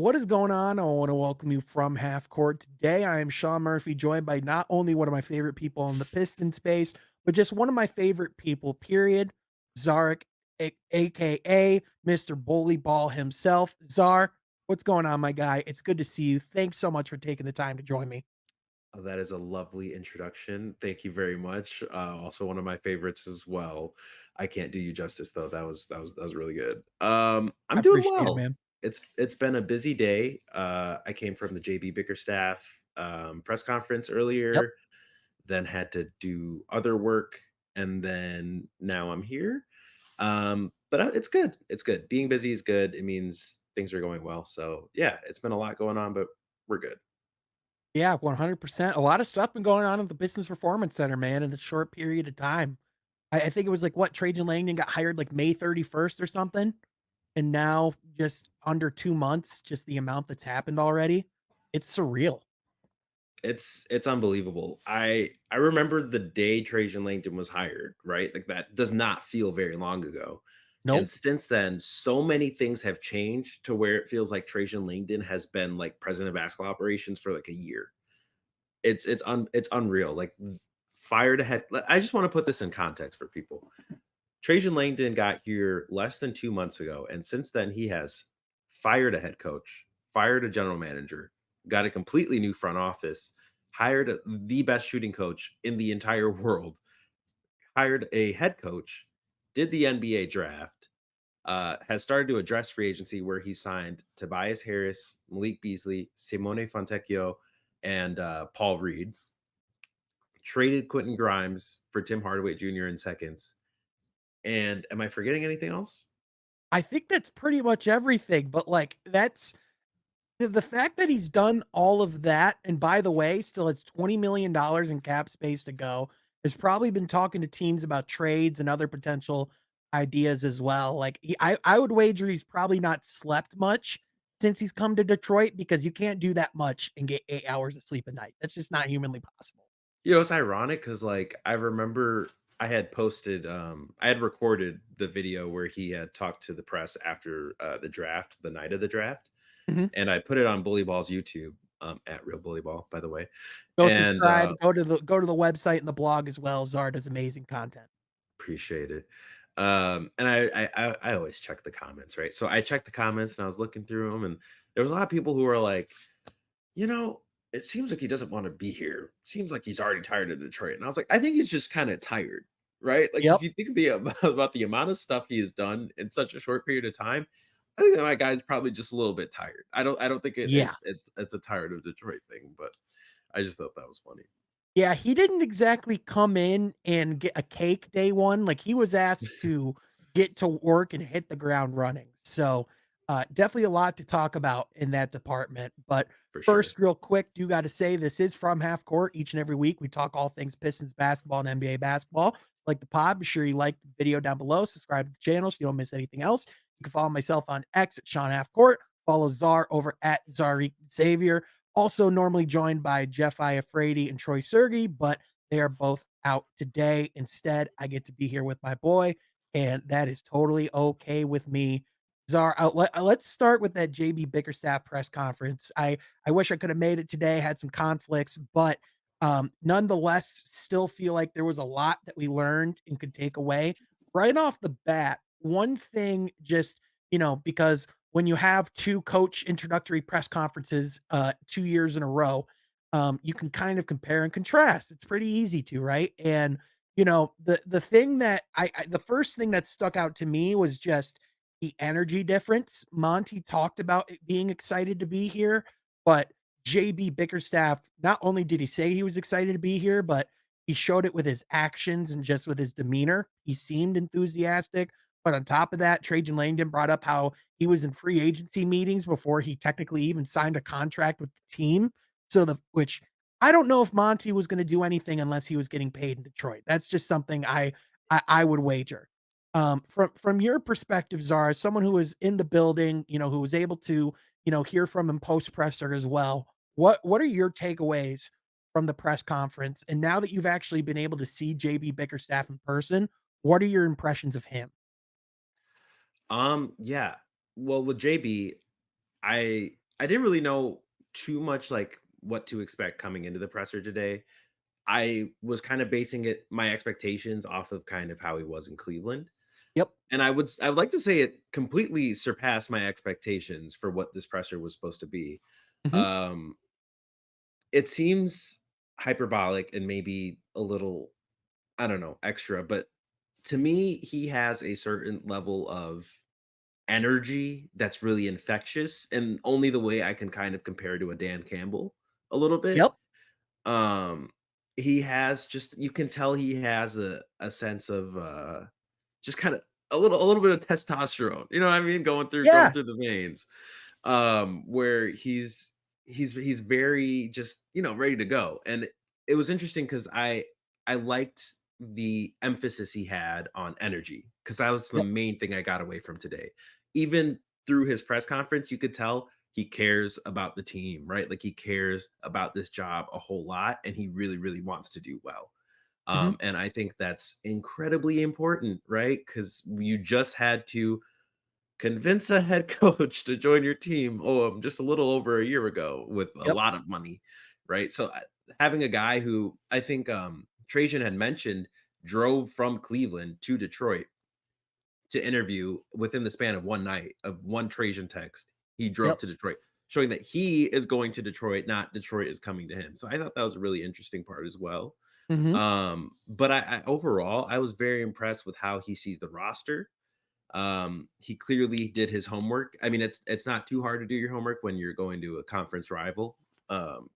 What is going on? I want to welcome you from half court. Today, I am Sean Murphy, joined by not only one of my favorite people in the Piston space, but just one of my favorite people, period. Zariq, aka Mr. Bully Ball himself. Zar, what's going on, my guy? It's good to see you. Thanks so much for taking the time to join me. Oh, that is a lovely introduction. Thank you very much. Also one of my favorites as well. I can't do you justice though. That was really good. I I'm doing appreciate it, well. man. It's been a busy day. I came from the JB Bickerstaff press conference Yep. earlier, then had to do other work, and then now I'm here. But it's good. It's good. Being busy is good. It means things are going well. So yeah, it's been a lot going on, but we're good. Yeah, 100%. A lot of stuff been going on at the Business Performance Center, man, in a short period of time. I think it was like what Trajan Langdon got hired like May 31st or something. And now just under 2 months, just the amount that's happened already, it's surreal. It's unbelievable. I remember the day Trajan Langdon was hired, right? Like, that does not feel very long ago, and Nope. since then, so many things have changed to where it feels like Trajan Langdon has been, like, president of basketball operations for, like, a year. It's unreal, like, fired ahead I just wanna put this in context for people. Trajan Langdon got here less than 2 months ago, and since then, he has fired a head coach, fired a general manager, got a completely new front office, hired the best shooting coach in the entire world, hired a head coach, did the NBA draft, has started to address free agency where he signed Tobias Harris, Malik Beasley, Simone Fontecchio, and Paul Reed, traded Quentin Grimes for Tim Hardaway Jr. in seconds. And am I forgetting anything else? I think that's pretty much everything, but, like, that's the fact that he's done all of that, and by the way, still has $20 million in cap space to go, has probably been talking to teams about trades and other potential ideas as well. Like, I would wager he's probably not slept much since he's come to Detroit because you can't do that much and get 8 hours of sleep a night. That's just not humanly possible. It's ironic because, like, I remember I had recorded the video where he had talked to the press after, the draft, the night of the draft, Mhm. and I put it on Bully Ball's YouTube, at Real Bully Ball, by the way, Go and, subscribe, go to the website and the blog as well. Zard does amazing content. appreciate it. And I always check the comments, right? So I checked the comments, and I was looking through them, and there was a lot of people who were like, "You know, it seems like he doesn't wanna be here. Seems like he's already tired of Detroit." And I was like, "I think he's just kinda tired." Right? Like, if Yep. you think of the about the amount of stuff he has done in such a short period of time, I think that my guy's probably just a little bit tired. I don't think Yeah. it's a tired of Detroit thing, but I just thought that was funny. Yeah, he didn't exactly come in and get a cake day one, like, he was asked to get to work and hit the ground running, so, definitely a lot to talk about in that department, but For sure. first, real quick, do gotta say this is From Half Court. Each and every week, we talk all things Pistons basketball and NBA basketball. Like the pod, be sure you like the video down below, subscribe to the channel so you don't miss anything else. You can follow myself on X at Sean Half Court, follow Czar over at Zariq Xavier. Also, normally joined by Jeff Iafrady and Troy Sergey, but they are both out today. Instead, I get to be here with my boy, and that is totally okay with me. Czar, let's start with that JB Bickerstaff press conference. I wish I could have made it today, had some conflicts, but nonetheless, still feel like there was a lot that we learned and could take away. Right off the bat, one thing just, because when you have 2 coach introductory press conferences, 2 years in a row, you can kind of compare and contrast. It's pretty easy to, right? And, the thing that the first thing that stuck out to me was just the energy difference. Monty talked about it being excited to be here, but JB Bickerstaff, not only did he say he was excited to be here, but he showed it with his actions and just with his demeanor. He seemed enthusiastic. But on top of that, Trajan Langdon brought up how he was in free agency meetings before he technically even signed a contract with the team. So which I don't know if Monty was going to do anything unless he was getting paid in Detroit. That's just something I would wager. From your perspective, Zara, as someone who was in the building, who was able to, hear from him post presser as well. What are your takeaways from the press conference? And now that you've actually been able to see JB Bickerstaff in person, what are your impressions of him? Yeah. Well, with JB, I I didn't really know too much, like, what to expect coming into the presser today. I was kind of basing my expectations off of kind of how he was in Cleveland, Yep. and I would like to say it completely surpassed my expectations for what this presser was supposed to be. Mhm. Um, it seems hyperbolic and maybe a little, I don't know, extra, but to me, he has a certain level of energy that's really infectious, and only the way I can kind of compare to a Dan Campbell a little bit. Yep. Um, he has just you can tell he has a sense of, just kinda a little bit of testosterone, you know what I mean? Going Yeah. through the veins, where he's very just, ready to go, and it was interesting because I liked the emphasis he had on energy because that was the Yep. main thing I got away from today. Even through his press conference, you could tell he cares about the team, right? Like, he cares about this job a whole lot, and he really, really wants to do well. Mhm. And I think that's incredibly important, right? Because you just had to convince a head coach to join your team, just a little over a year ago with a Yep. lot of money, right? So, having a guy who I think, Trajan had mentioned drove from Cleveland to Detroit to interview within the span of one night, of one Trajan text, he drove Yep. to Detroit, showing that he is going to Detroit, not Detroit is coming to him. So I thought that was a really interesting part as well. Mhm. But I overall, I was very impressed with how he sees the roster. He clearly did his homework. I mean, it's not too hard to do your homework when you're going to a conference rival.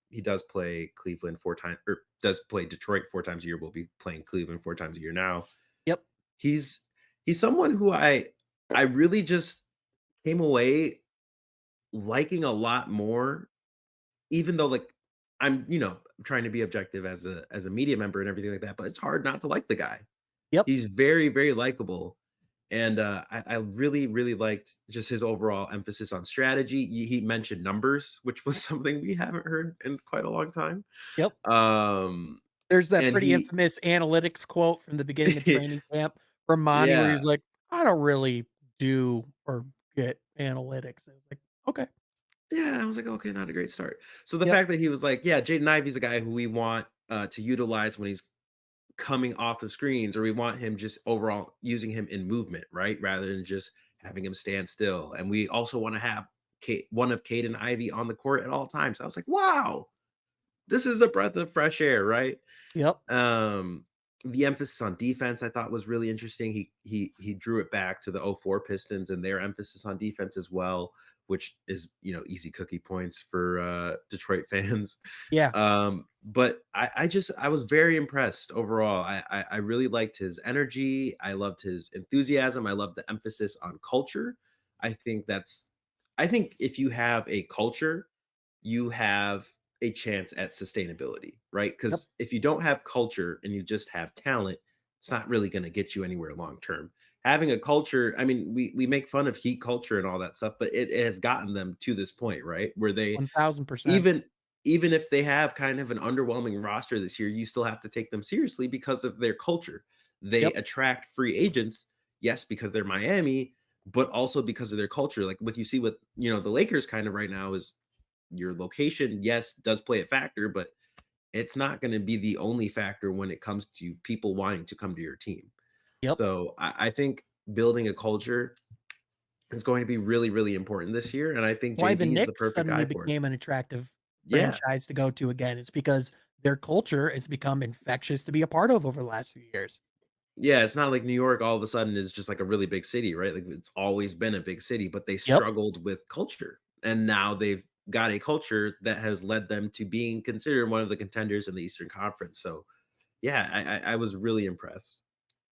He does play Cleveland 4 times, or does play Detroit 4 times a year. We'll be playing Cleveland 4 times a year now. Yep. He's he's someone who I really just came away liking a lot more, even though, like, I'm, trying to be objective as a media member and everything like that, but it's hard not to like the guy. Yep. He's very, very likable, and, I really, really liked just his overall emphasis on strategy. He mentioned numbers, which was something we haven't heard in quite a long time. Yep. Um, There's that and pretty he infamous analytics quote from the beginning of training camp from Monty where Yeah. he's like, "I don't really do or get analytics." I was like, "Okay." Yeah, I was like, "Okay, not a great start." So the Yep. fact that he was like, "Yeah, Jaden Ivey's a guy who we want, to utilize when he's coming off of screens, or we want him just overall using him in movement, right? Rather than just having him stand still. And we also want to have one of Cade and Ivy on the court at all times." I was like, wow, this is a breath of fresh air, right? Yep. Um, the emphasis on defense I thought was really interesting. He drew it back to the '04 Pistons and their emphasis on defense as well, which is, easy cookie points for Detroit fans. Yeah. But I was very impressed overall. I really liked his energy. I loved his enthusiasm. I loved the emphasis on culture. I think that's I think if you have a culture, you have a chance at sustainability, right? Yep. Because if you don't have culture and you just have talent, it's not really going to get you anywhere long term. Having a culture, I mean, we make fun of heat culture and all that stuff, but it has gotten them to this point, right? Where they 1000%. even even if they have kind of an underwhelming roster this year, you still have to take them seriously because of their culture. They Yep. attract free agents, yes, because they're Miami, but also because of their culture. Like what you see with, the Lakers kind of right now is your location, yes, does play a factor, but it's not going to be the only factor when it comes to people wanting to come to your team. Yep. So I think building a culture is going to be really, really important this year. And I think Why the JB is the Knicks perfect suddenly guy for it. became an attractive Yeah. franchise to go to again is because their culture has become infectious to be a part of over the last few years. Yeah, it's not like New York all of a sudden is just like a really big city, right? Like it's always been a big city, but they Yep. struggled with culture. And now they've got a culture that has led them to being considered one of the contenders in the Eastern Conference. So yeah, I was really impressed.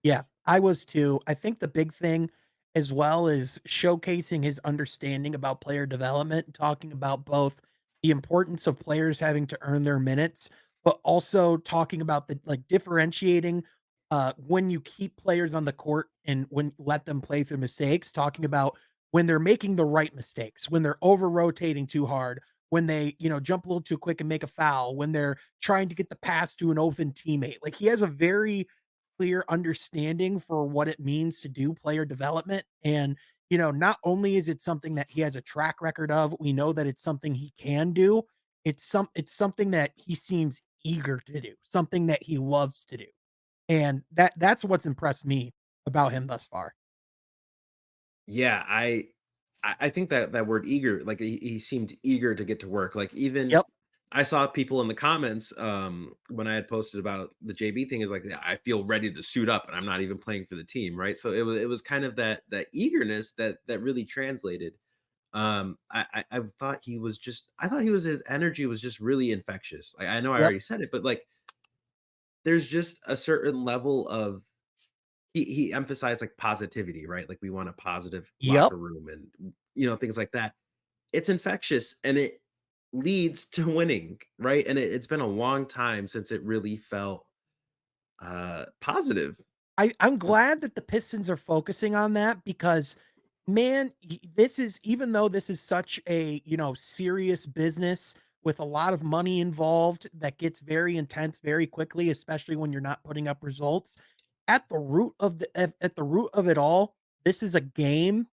Yeah, I was too. I think the big thing as well is showcasing his understanding about player development, talking about both the importance of players having to earn their minutes, but also talking about the like differentiating when you keep players on the court and when let them play through mistakes, talking about when they're making the right mistakes, when they're over rotating too hard, when they, jump a little too quick and make a foul, when they're trying to get the pass to an open teammate. Like he has a very clear understanding for what it means to do player development. And, not only is it something that he has a track record of, we know that it's something he can do. It's something that he seems eager to do, something that he loves to do. And that's what's impressed me about him thus far. Yeah, I think that that word eager, like he seemed eager to get to work. Like even Yep. I saw people in the comments when I had posted about the JB thing is like, "Yeah, I feel ready to suit up and I'm not even playing for the team, right? So it was kind of that eagerness that really translated. I thought he was just I thought he was his energy was just really infectious. Like I know I Yep. already said it, but like there's just a certain level of he emphasized like positivity, right? Like we want a positive Yep. locker room and things like that. It's infectious and it leads to winning, right? And it's been a long time since it really felt positive. I'm glad that the Pistons are focusing on that because, man, this is even though this is such a serious business with a lot of money involved that gets very intense very quickly, especially when you're not putting up results. At the root of it all, this is a game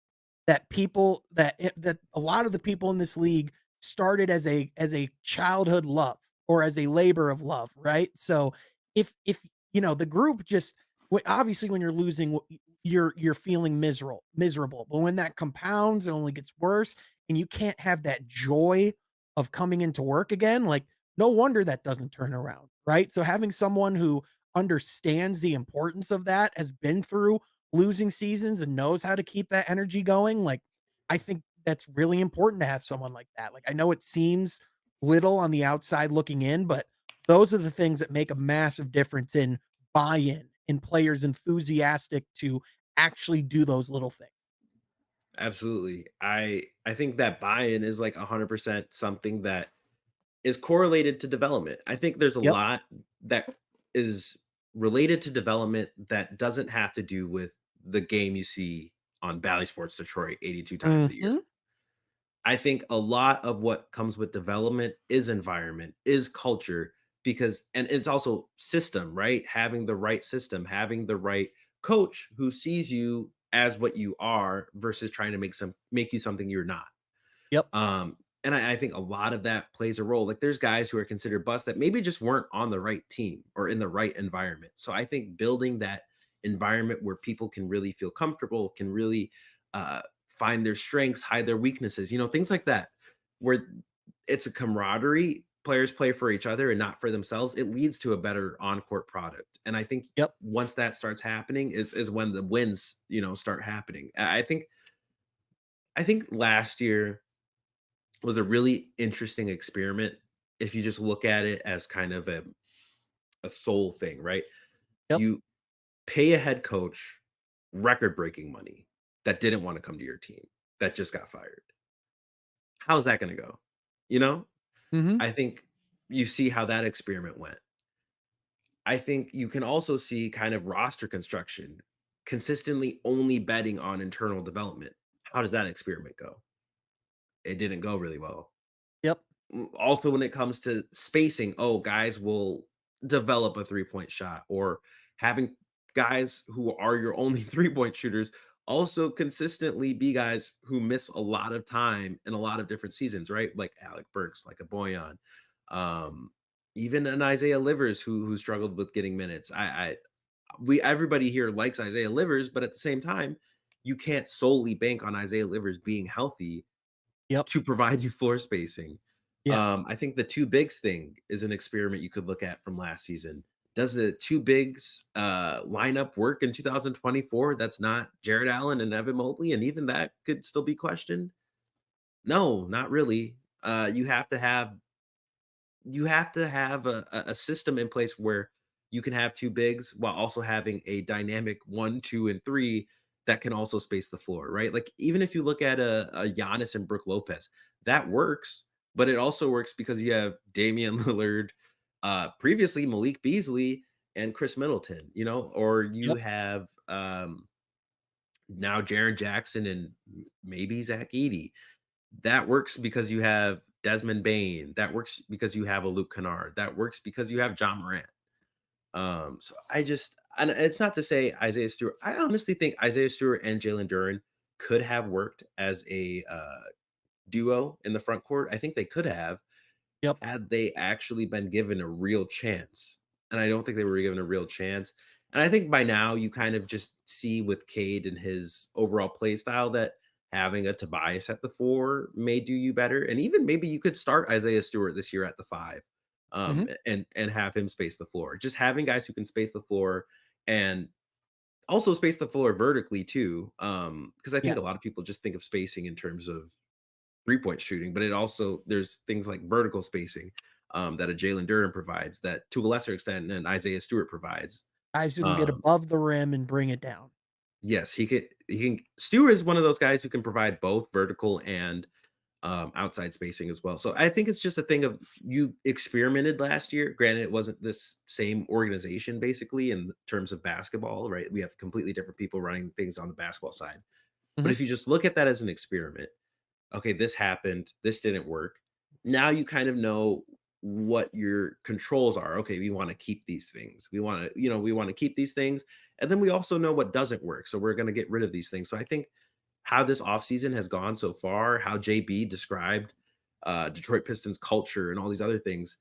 that that a lot of the people in this league started as a childhood love or as a labor of love, right? So if the group just obviously when you're losing you're feeling miserable, but when that compounds it only gets worse and you can't have that joy of coming into work again, like no wonder that doesn't turn around, right? So having someone who understands the importance of that, has been through losing seasons and knows how to keep that energy going, like I think that's really important to have someone like that. Like I know it seems little on the outside looking in, but those are the things that make a massive difference in buy-in, in players enthusiastic to actually do those little things. Absolutely. I think that buy-in is like 100% something that is correlated to development. I think there's a Yep. lot that is related to development that doesn't have to do with the game you see on Bally Sports Detroit 82 times a year. Mhm. I think a lot of what comes with development is environment, is culture, because and it's also system, right? Having the right system, having the right coach who sees you as what you are versus trying to make you something you're not. Yep. And I think a lot of that plays a role. Like there's guys who are considered bust that maybe just weren't on the right team or in the right environment. So I think building that environment where people can really feel comfortable, can really find their strengths, hide their weaknesses, things like that, where it's a camaraderie. Players play for each other and not for themselves. It leads to a better on-court product. And I think Yep. once that starts happening is when the wins, start happening. I think last year was a really interesting experiment if you just look at it as kind of a soul thing, right? Yep. You pay a head coach record-breaking money that didn't want to come to your team, that just got fired. How's that gonna go? You know? Mhm. I think you see how that experiment went. I think you can also see kind of roster construction, consistently only betting on internal development. How does that experiment go? It didn't go really well. Yep. Also when it comes to spacing, oh, guys will develop a three-point shot or having guys who are your only three-point shooters also consistently be guys who miss a lot of time in a lot of different seasons, right? Like Alec Burks, like a Boyan, um, even an Isaiah Livers who struggled with getting minutes. We everybody here likes Isaiah Livers, but at the same time, you can't solely bank on Isaiah Livers being healthy Yep. to provide you floor spacing. Yeah. I think the two bigs thing is an experiment you could look at from last season. Does the two bigs lineup work in 2024? That's not Jared Allen and Evan Mobley, and even that could still be questioned. No, not really. You have to have a system in place where you can have two bigs while also having a dynamic 1, 2, and 3 that can also space the floor, right? Like even if you look at a Giannis and Brook Lopez, that works, but it also works because you have Damian Lillard, previously Malik Beasley and Chris Middleton, or you Yep. have now Jaron Jackson and maybe Zach Edey. That works because you have Desmond Bain. That works because you have a Luke Kennard. That works because you have John Morant. So and it's not to say Isaiah Stewart. I honestly think Isaiah Stewart and Jalen Duren could have worked as a duo in the front court. I think they could have Yep. had they actually been given a real chance. And I don't think they were given a real chance. And I think by now you kind of just see with Cade and his overall play style that having a Tobias at the four may do you better. And even maybe you could start Isaiah Stewart this year at the five, Mhm. and have him space the floor. Just having guys who can space the floor and also space the floor vertically too. Because I think a Yes. lot of people just think of spacing in terms of three-point shooting, but it also there's things like vertical spacing, that a Jalen Durham provides that to a lesser extent and Isaiah Stewart provides. Guys who can get Um, above the rim and bring it down. yes, he can Stewart is one of those guys who can provide both vertical and outside spacing as well. So I think it's just a thing of you experimented last year. Granted, it wasn't this same organization basically in terms of basketball, right? We have completely different people running things on the basketball side. But Mhm. if you just look at that as an experiment, okay, this happened, this didn't work. Now you kind of know what your controls are. Okay, we want to keep these things. We want to, we want to keep these things. And then we also know what doesn't work. So we're going to get rid of these things. So I think how this offseason has gone so far, how JB described Detroit Pistons culture and all these other things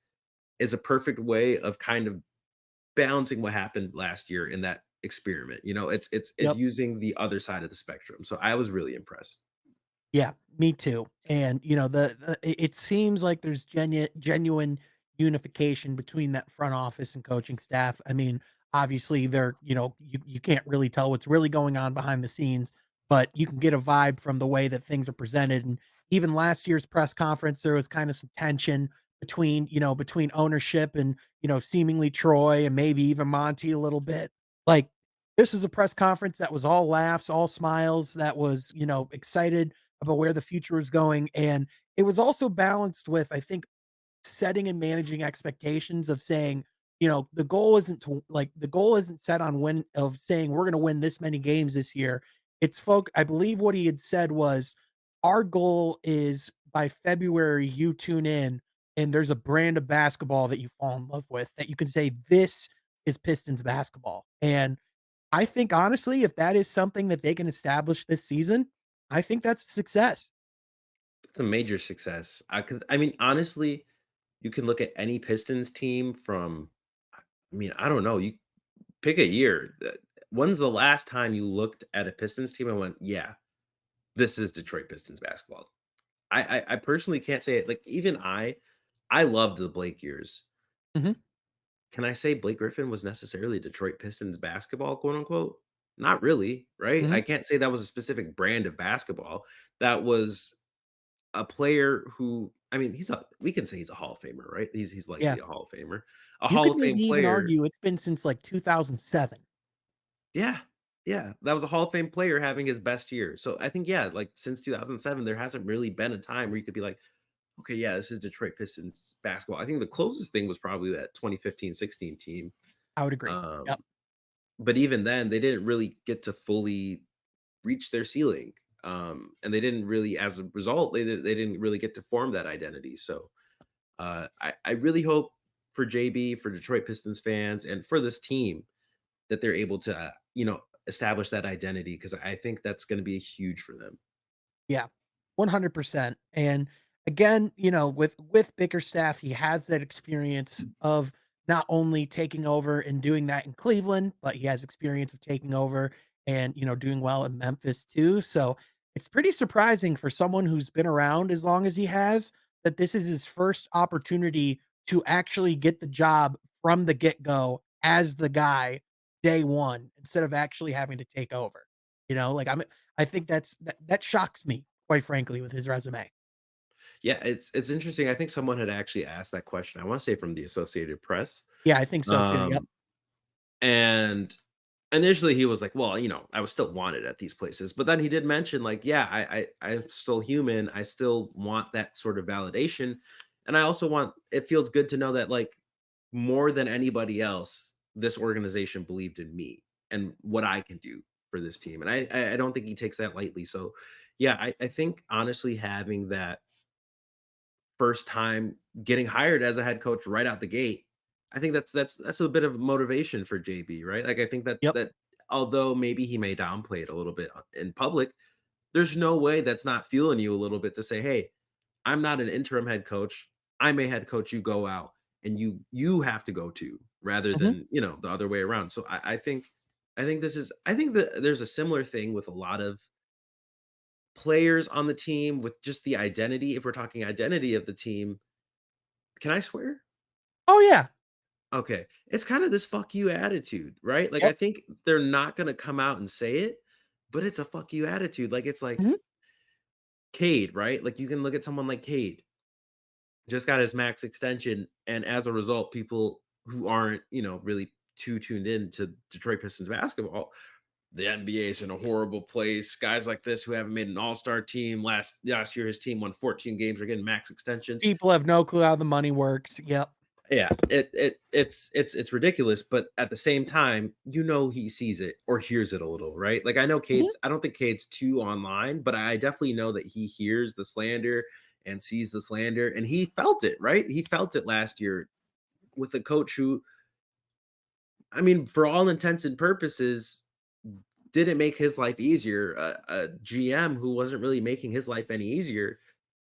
is a perfect way of kind of balancing what happened last year in that experiment. It's Yep. using the other side of the spectrum. So I was really impressed. Yeah, me too. And it seems like there's genuine unification between that front office and coaching staff. I mean, obviously they're, you can't really tell what's really going on behind the scenes, but you can get a vibe from the way that things are presented. And even last year's press conference, there was kind of some tension between ownership and, seemingly Troy and maybe even Monty a little bit. Like this is a press conference that was all laughs, all smiles, that was, excited about where the future is going. And it was also balanced with, I think, setting and managing expectations of saying, the goal isn't set on win of saying we're going to win this many games this year. I believe what he had said was our goal is by February, you tune in and there's a brand of basketball that you fall in love with that you can say, this is Pistons basketball. And I think honestly, if that is something that they can establish this season, I think that's a success. It's a major success. I mean, honestly, you can look at any Pistons team from I mean, I don't know, you pick a year. When's the last time you looked at a Pistons team and went, "Yeah, this is Detroit Pistons basketball." I personally can't say it. Like, even I loved the Blake years. Mhm, Can I say Blake Griffin was necessarily Detroit Pistons basketball, quote unquote? Not really, right? mhm, I can't say that was a specific brand of basketball. That was a player who I mean, we can say he's a Hall of Famer, right? He's yeah. likely a Hall of Famer. A You Hall could of maybe Fame even player. argue it's been since, like, 2007. Yeah. Yeah. That was a Hall of Fame player having his best year. So I think, yeah, like since 2007, there hasn't really been a time where you could be like, okay, yeah, this is Detroit Pistons basketball. I think the closest thing was probably that 2015-16 team. I would agree. Yep, Um, but even then, they didn't really get to fully reach their ceiling. And they didn't really, as a result, they didn't really get to form that identity. So I really hope for JB, for Detroit Pistons fans, and for this team that they're able to, establish that identity because I think that's going to be huge for them. yeah, 100%. And again, with Bickerstaff, he has that experience of not only taking over and doing that in Cleveland, but he has experience of taking over and, doing well in Memphis too. So it's pretty surprising for someone who's been around as long as he has that this is his first opportunity to actually get the job from the get-go as the guy day one instead of actually having to take over. Like I think that shocks me, quite frankly, with his resume. Yeah, it's interesting. I think someone had actually asked that question. I want to say from the Associated Press. Yeah, I think so too. Yep. Um, and initially he was like, "Well, I was still wanted at these places." But then he did mention, like, "Yeah, I'm still human. I still want that sort of validation, and I also want. It feels good to know that, like, more than anybody else, this organization believed in me and what I can do for this team." And I don't think he takes that lightly. So, yeah, I think honestly having that first time getting hired as a head coach right out the gate, I think that's a bit of motivation for JB, right? Like I think that Yep. that although maybe he may downplay it a little bit in public, There's no way that's not fueling you a little bit to say, "Hey, I'm not an interim head coach. I'm a head coach. You go out and you have to go to rather Mhm. than the other way around." So I think that there's a similar thing with a lot of players on the team with just the identity. If we're talking identity of the team, can I swear? Oh, yeah. Okay. It's kind of this fuck you attitude, right? Like I Yep. think they're not gonna come out and say it, but it's a fuck you attitude. Like it's like Mhm. Cade, right? Like you can look at someone like Cade, just got his max extension, and as a result, people who aren't, really too tuned in to Detroit Pistons basketball, the NBA is in a horrible place. Guys like this who haven't made an all-star team last year, his team won 14 games, are getting max extensions. People have no clue how the money works. Yep. Yeah, it's ridiculous, but at the same time, he sees it or hears it a little, right? Like Mhm. I don't think Cade's too online, but I definitely know that he hears the slander and sees the slander, and he felt it, right? He felt it last year with a coach who, I mean, for all intents and purposes, didn't make his life easier. A GM who wasn't really making his life any easier,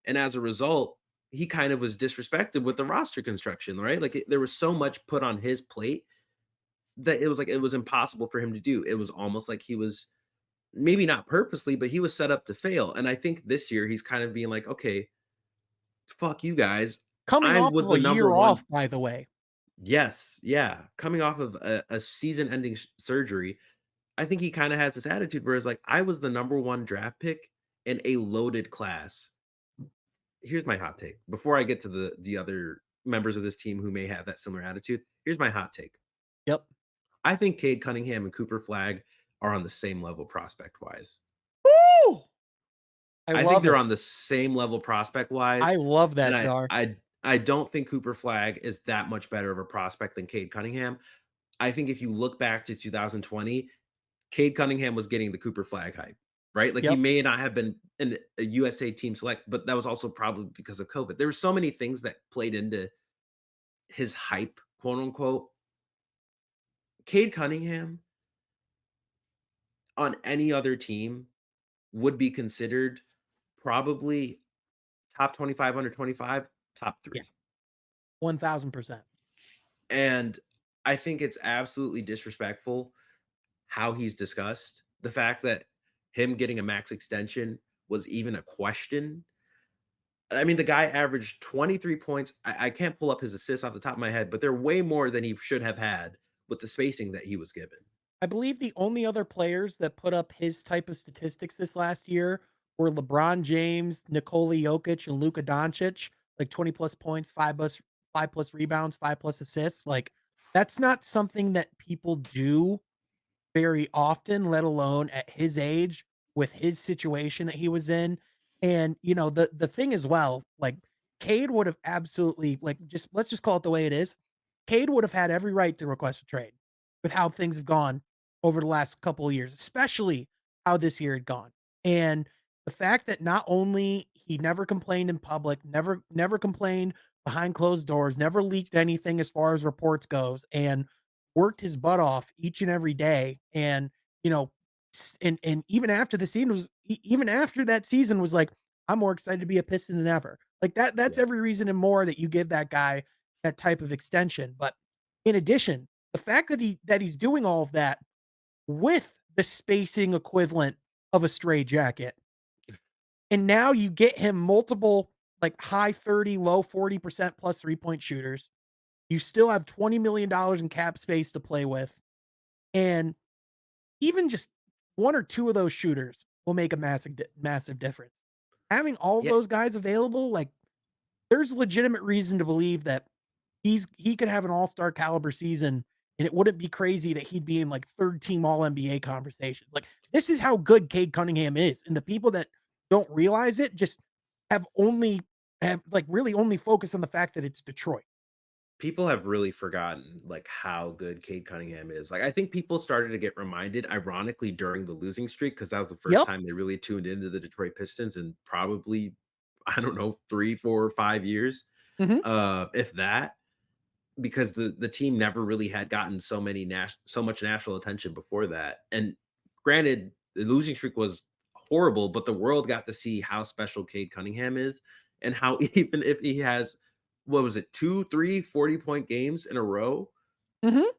and as a result, he kind of was disrespected with the roster construction, right? Like there was so much put on his plate that it was like it was impossible for him to do. It was almost like he was maybe not purposely, but he was set up to fail. And I think this year he's kind of being like, okay, fuck you guys. Coming I off was of the a number year one. off, by the way. Yes, yeah. Coming off of a season-ending surgery, I think he kind of has this attitude where it's like, I was the number one draft pick in a loaded class. Here's my hot take. Before I get to the other members of this team who may have that similar attitude, here's my hot take. Yep. I think Cade Cunningham and Cooper Flag are on the same level prospect wise. Woo! I I think love they're it. on the same level prospect wise, I love and that, Czar. I don't think Cooper Flag is that much better of a prospect than Cade Cunningham. I think if you look back to 2020, Cade Cunningham was getting the Cooper Flag hype, right? Like he Yep. may not have been a USA team select, but that was also probably because of COVID. There were so many things that played into his hype, quote unquote. Cade Cunningham on any other team would be considered probably top 25 under 25, top Yeah. 3. 1000%. And I think it's absolutely disrespectful how he's discussed. The fact that him getting a max extension was even a question. I mean, the guy averaged 23 points. I can't pull up his assists off the top of my head, but they're way more than he should have had with the spacing that he was given. I believe the only other players that put up his type of statistics this last year were LeBron James, Nikola Jokic, and Luka Doncic, like 20 plus points, five plus rebounds, five plus assists. Like that's not something that people do very often, let alone at his age with his situation that he was in. And the thing as well, like Cade would have absolutely like just let's just call it the way it is. Cade would have had every right to request a trade with how things have gone over the last couple of years, especially how this year had gone. And the fact that not only he never complained in public, never complained behind closed doors, never leaked anything as far as reports goes, and worked his butt off each and every day. And, you know, and even after the season was even after that season was like, I'm more excited to be a Piston than ever. Like that's Yeah. every reason and more that you give that guy that type of extension. But in addition, the fact that he's doing all of that with the spacing equivalent of a stray jacket. And now you get him multiple like high 30, low 40% plus 3-point shooters. You still have $20 million in cap space to play with. And even just one or two of those shooters will make a massive difference. Having all of Yeah. those guys available, like there's legitimate reason to believe that he could have an all-star caliber season and it wouldn't be crazy that he'd be in like third team all NBA conversations. Like this is how good Cade Cunningham is. And the people that don't realize it just have only have like really only focus on the fact that it's Detroit. People have really forgotten, like, how good Cade Cunningham is. Like, I think people started to get reminded, ironically, during the losing streak, because that was the first Yep. time they really tuned into the Detroit Pistons in probably, I don't know, 3, 4, 5 years, Mhm. if that, because the team never really had gotten so much national attention before that. And granted, the losing streak was horrible, but the world got to see how special Cade Cunningham is and how even if he has, what was it, 2, 3 40-point games in a row, Mhm.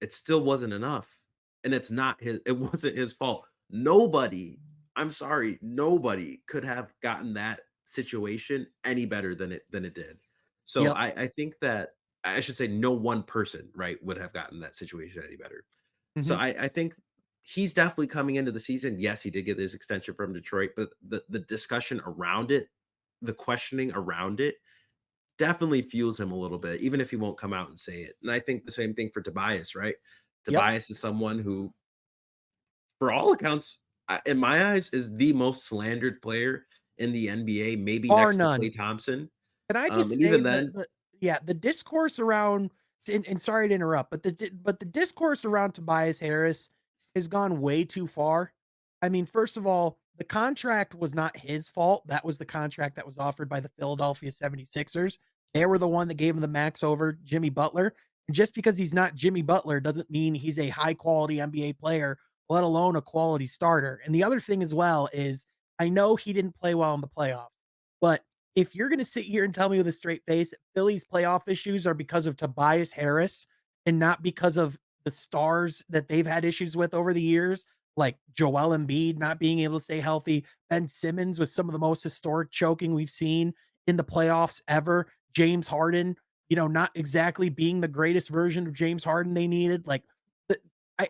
it still wasn't enough. And it's not his it wasn't his fault. Nobody, I'm sorry, nobody could have gotten that situation any better than it did. So Yep. I think that I should say no one person, right, would have gotten that situation any better. So Mhm. I think he's definitely coming into the season. Yes, he did get his extension from Detroit, but the discussion around it, the questioning around it definitely fuels him a little bit, even if he won't come out and say it. And I think the same thing for Tobias, right? Yep. Tobias is someone who, for all accounts, in my eyes, is the most slandered player in the NBA, maybe Bar next to none. Klay Thompson. Can I just And say even then, the yeah, the discourse around and sorry to interrupt, but the discourse around Tobias Harris has gone way too far. I mean, first of all, the contract was not his fault. That was the contract that was offered by the Philadelphia 76ers. They were the one that gave him the max over Jimmy Butler. And just because he's not Jimmy Butler doesn't mean he's a high quality NBA player, let alone a quality starter. And the other thing as well is I know he didn't play well in the playoffs, but if you're going to sit here and tell me with a straight face that Philly's playoff issues are because of Tobias Harris and not because of the stars that they've had issues with over the years, like Joel Embiid not being able to stay healthy, Ben Simmons with some of the most historic choking we've seen in the playoffs ever, James Harden, not exactly being the greatest version of James Harden they needed. The, I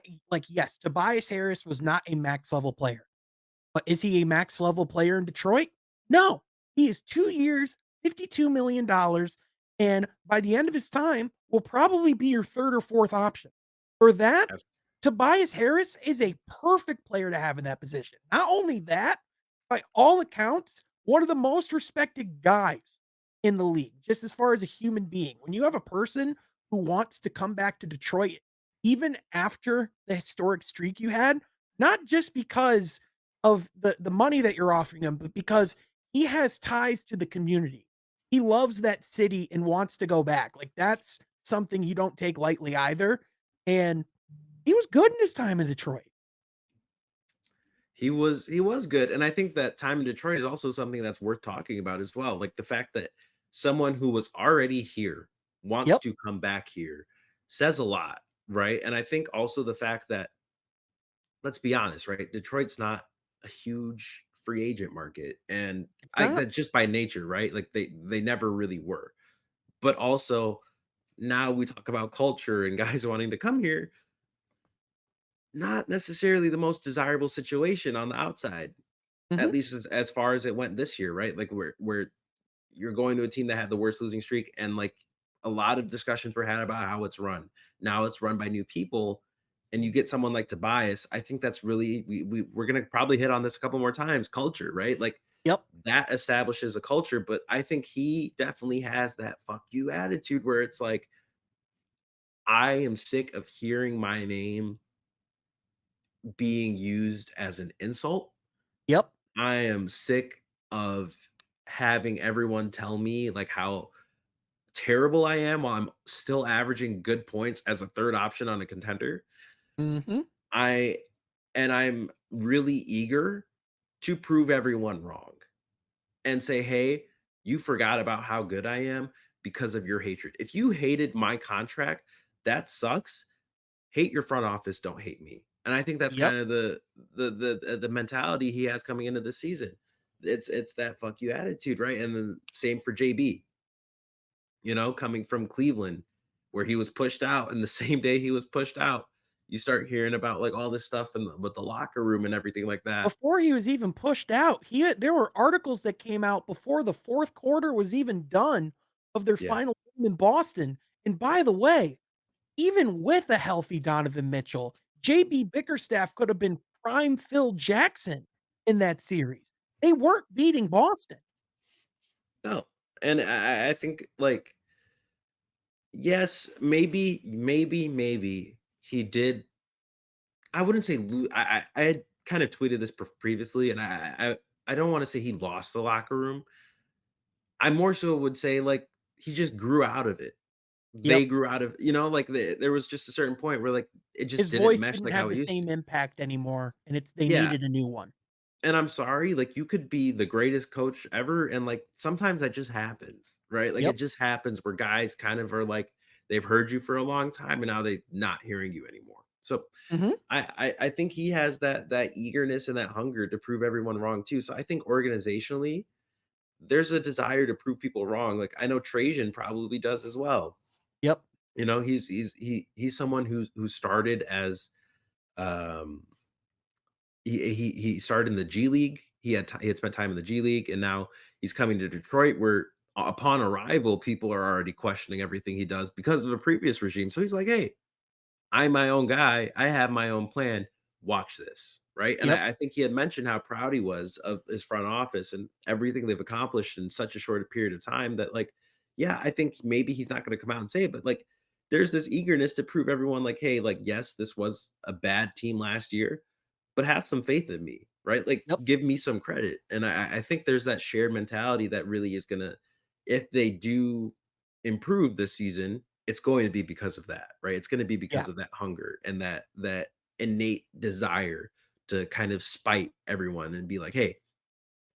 yes, Tobias Harris was not a max level player. But is he a max level player in Detroit? No. He is 2 years, $52 million, and by the end of his time, will probably be your 3rd or 4th option. For that, Tobias Harris is a perfect player to have in that position. Not only that, by all accounts, one of the most respected guys in the league, just as far as a human being. When you have a person who wants to come back to Detroit, even after the historic streak you had, not just because of the money that you're offering him, but because he has ties to the community. He loves that city and wants to go back. Like that's something you don't take lightly either. And he was good in his time in Detroit. he was good, and I think that time in Detroit is also something that's worth talking about as well. Like the fact that someone who was already here wants Yep. to come back here says a lot, right? And I think also the fact that, let's be honest, right? Detroit's not a huge free agent market, and It's I not. that just by nature, right? Like they never really were. But also now we talk about culture and guys wanting to come here, not necessarily the most desirable situation on the outside, at Mhm. least as far as it went this year, right? Like where you're going to a team that had the worst losing streak, and like a lot of discussions were had about how it's run. Now it's run by new people, and you get someone like Tobias. I think that's really we're gonna probably hit on this a couple more times. Culture, right? Like Yep. that establishes a culture, but I think he definitely has that fuck you attitude where it's like, I am sick of hearing my name being used as an insult. Yep. I am sick of having everyone tell me like how terrible I am while I'm still averaging good points as a third option on a contender. Mhm. I I'm really eager to prove everyone wrong and say, "Hey, you forgot about how good I am because of your hatred. If you hated my contract, that sucks. Hate your front office, don't hate me." And I think that's Yep. kind of the mentality he has coming into the season. It's that fuck you attitude, right? And then same for JB, coming from Cleveland, where he was pushed out, and the same day he was pushed out, you start hearing about like all this stuff with the locker room and everything like that. Before he was even pushed out, there were articles that came out before the 4th quarter was even done of their Yeah. final game in Boston. And by the way, even with a healthy Donovan Mitchell, JB Bickerstaff could have been prime Phil Jackson in that series. They weren't beating Boston. No. And I think like, yes, maybe he did. I wouldn't say I had kind of tweeted this previously, and I don't want to say he lost the locker room. I more so would say like he just grew out of it. They Yep. grew out of, like there was just a certain point where like it His just didn't voice mesh didn't like how have it the used to. same impact anymore, and they Yeah, needed a new one. And I'm sorry, like, you could be the greatest coach ever, and, like, sometimes that just happens, right? Like, it Yep. just happens where guys kind of are like, they've heard you for a long time, and now they not hearing you anymore. So, Mhm. I think he has that eagerness and that hunger to prove everyone wrong too. So I think organizationally, there's a desire to prove people wrong. Like, I know Trajan probably does as well. Yep. You know, he's someone who started as, um he started in the G League. He had spent time in the G League, and now he's coming to Detroit, where upon arrival, people are already questioning everything he does because of the previous regime. So he's like, "Hey, I'm my own guy. I have my own plan. Watch this." Right. And Yep. I think he had mentioned how proud he was of his front office and everything they've accomplished in such a short period of time that, like, yeah, I think maybe he's not going to come out and say it, but like, there's this eagerness to prove everyone, like, hey, like, yes, this was a bad team last year, but have some faith in me, right? Like, Yep. give me some credit. And I think there's that shared mentality that really is gonna, if they do improve this season, it's going to be because of that, right? It's gonna be Yeah. because of that hunger and that innate desire to kind of spite everyone and be like, hey,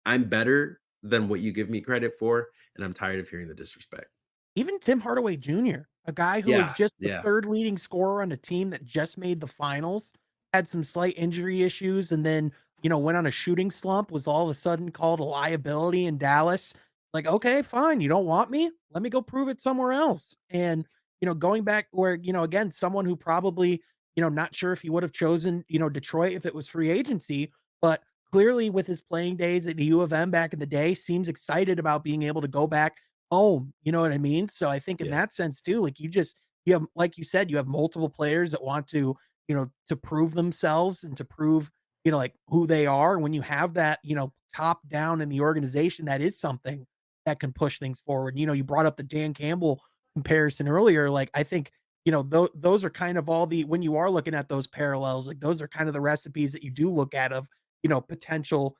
I'm better than what you give me credit for, and I'm tired of hearing the disrespect. Even Tim Hardaway Jr., a guy who was Yeah, just the yeah, 3rd leading scorer on a team that just made the finals, had some slight injury issues, and then, went on a shooting slump, was all of a sudden called a liability in Dallas. Like, "Okay, fine, you don't want me? Let me go prove it somewhere else." And, going back where, again, someone who probably, not sure if he would have chosen, Detroit if it was free agency, but clearly with his playing days at the U of M back in the day, seems excited about being able to go back home, you know what I mean? So I think in yeah, that sense too, like you have like you said, you have multiple players that want to, to prove themselves and to prove, like who they are. When you have that, top down in the organization, that is something that can push things forward. You brought up the Dan Campbell comparison earlier. Like I think, those are kind of all the when you are looking at those parallels, like those are kind of the recipes that you do look at of, potential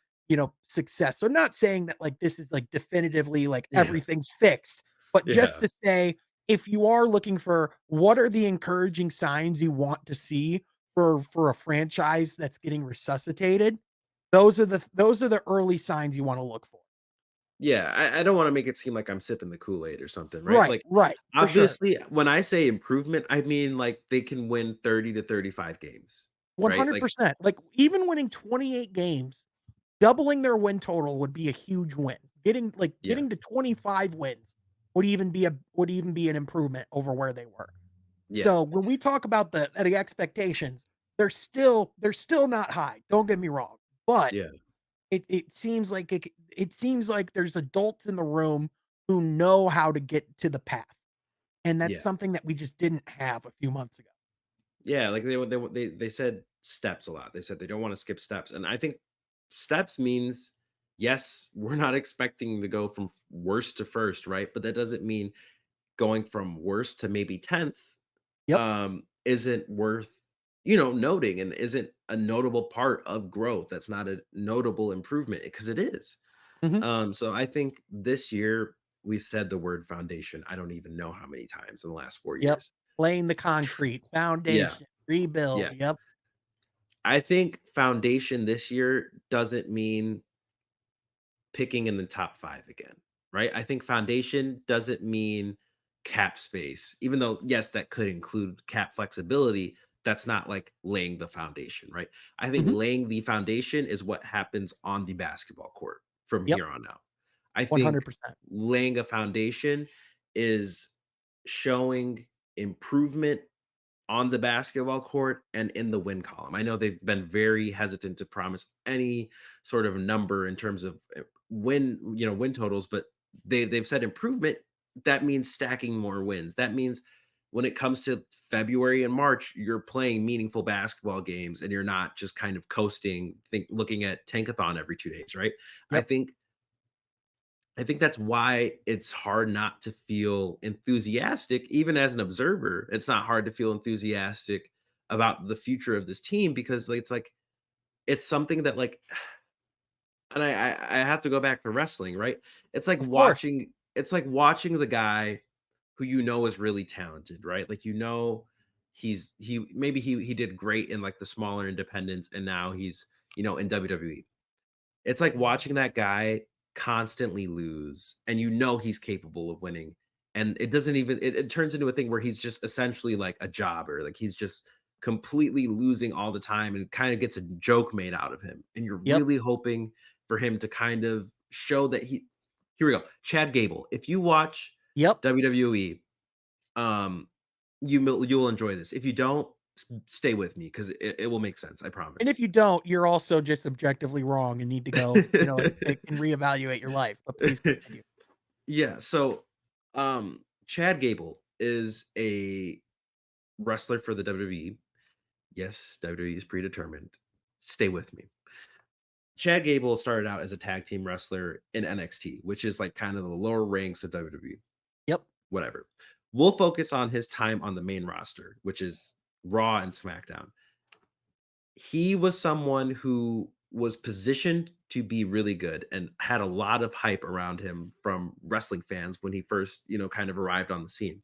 success. So not saying that like this is like definitively like yeah, everything's fixed, but just yeah, to say if you are looking for what are the encouraging signs you want to see for a franchise that's getting resuscitated, those are the early signs you want to look for. yeah. I don't want to make it seem like I'm sipping the Kool-Aid or something, right? Right, Like, right, for sure. obviously, when I say improvement, I mean like they can win 30 to 35 games, right? Like, 100%. Like even winning 28 games, doubling their win total would be a huge win. yeah, Getting to 25 wins would even be an improvement over where they were. yeah, So when we talk about the expectations, they're still not high. Don't get me wrong, but yeah, it seems like there's adults in the room who know how to get to the path, and that's yeah. something that we just didn't have a few months ago. Yeah, like they said steps a lot. They said they don't want to skip steps, and I think steps means, yes, we're not expecting to go from worst to first, right? But that doesn't mean going from worst to maybe 10th Yep. isn't worth, noting, and isn't a notable part of growth. That's not a notable improvement because it is. Mhm. So I think this year we've said the word foundation. I don't even know how many times in the last four Yep. years. Laying the concrete, Yeah, foundation, rebuild. yeah. Yep. I think foundation this year doesn't mean picking in the top 5 again, right? I think foundation doesn't mean cap space, even though, yes, that could include cap flexibility. That's not like laying the foundation, right? I think Mhm. laying the foundation is what happens on the basketball court from Yep. here on out. I think 100%. laying a foundation is showing improvement on the basketball court and in the win column. I know they've been very hesitant to promise any sort of number in terms of win totals, but they've said improvement. That means stacking more wins. That means when it comes to February and March, you're playing meaningful basketball games and you're not just kind of coasting, looking at Tankathon every 2 days, right? I Yep. think I think that's why it's hard not to feel enthusiastic, even as an observer. It's not hard to feel enthusiastic about the future of this team because, like, it's something that, like, and I have to go back to wrestling, right? Of course. It's like watching the guy who is really talented, right? Like, he maybe he did great in like the smaller independents, and now he's in WWE. It's like watching that guy constantly lose, and you know he's capable of winning, and it doesn't even it turns into a thing where he's just essentially like a jobber, like, he's just completely losing all the time and kinda gets a joke made out of him, and you're Yep. really hoping for him to kind of show that he here we go, Chad Gable. If you watch Yep. WWE, um, you'll enjoy this. If you don't, stay with me 'cause it will make sense, I And if promise. you don't, you're also just objectively wrong and need to go, like, and reevaluate your life, but please continue. Yeah, so, Chad Gable is a wrestler for the WWE. Yes, WWE is predetermined. Stay with me. Chad Gable started out as a tag team wrestler in NXT, which is like kind of the lower ranks of WWE. Yep. Whatever. We'll focus on his time on the main roster, which is Raw and SmackDown. He was someone who was positioned to be really good and had a lot of hype around him from wrestling fans when he first, kind of arrived on the scene.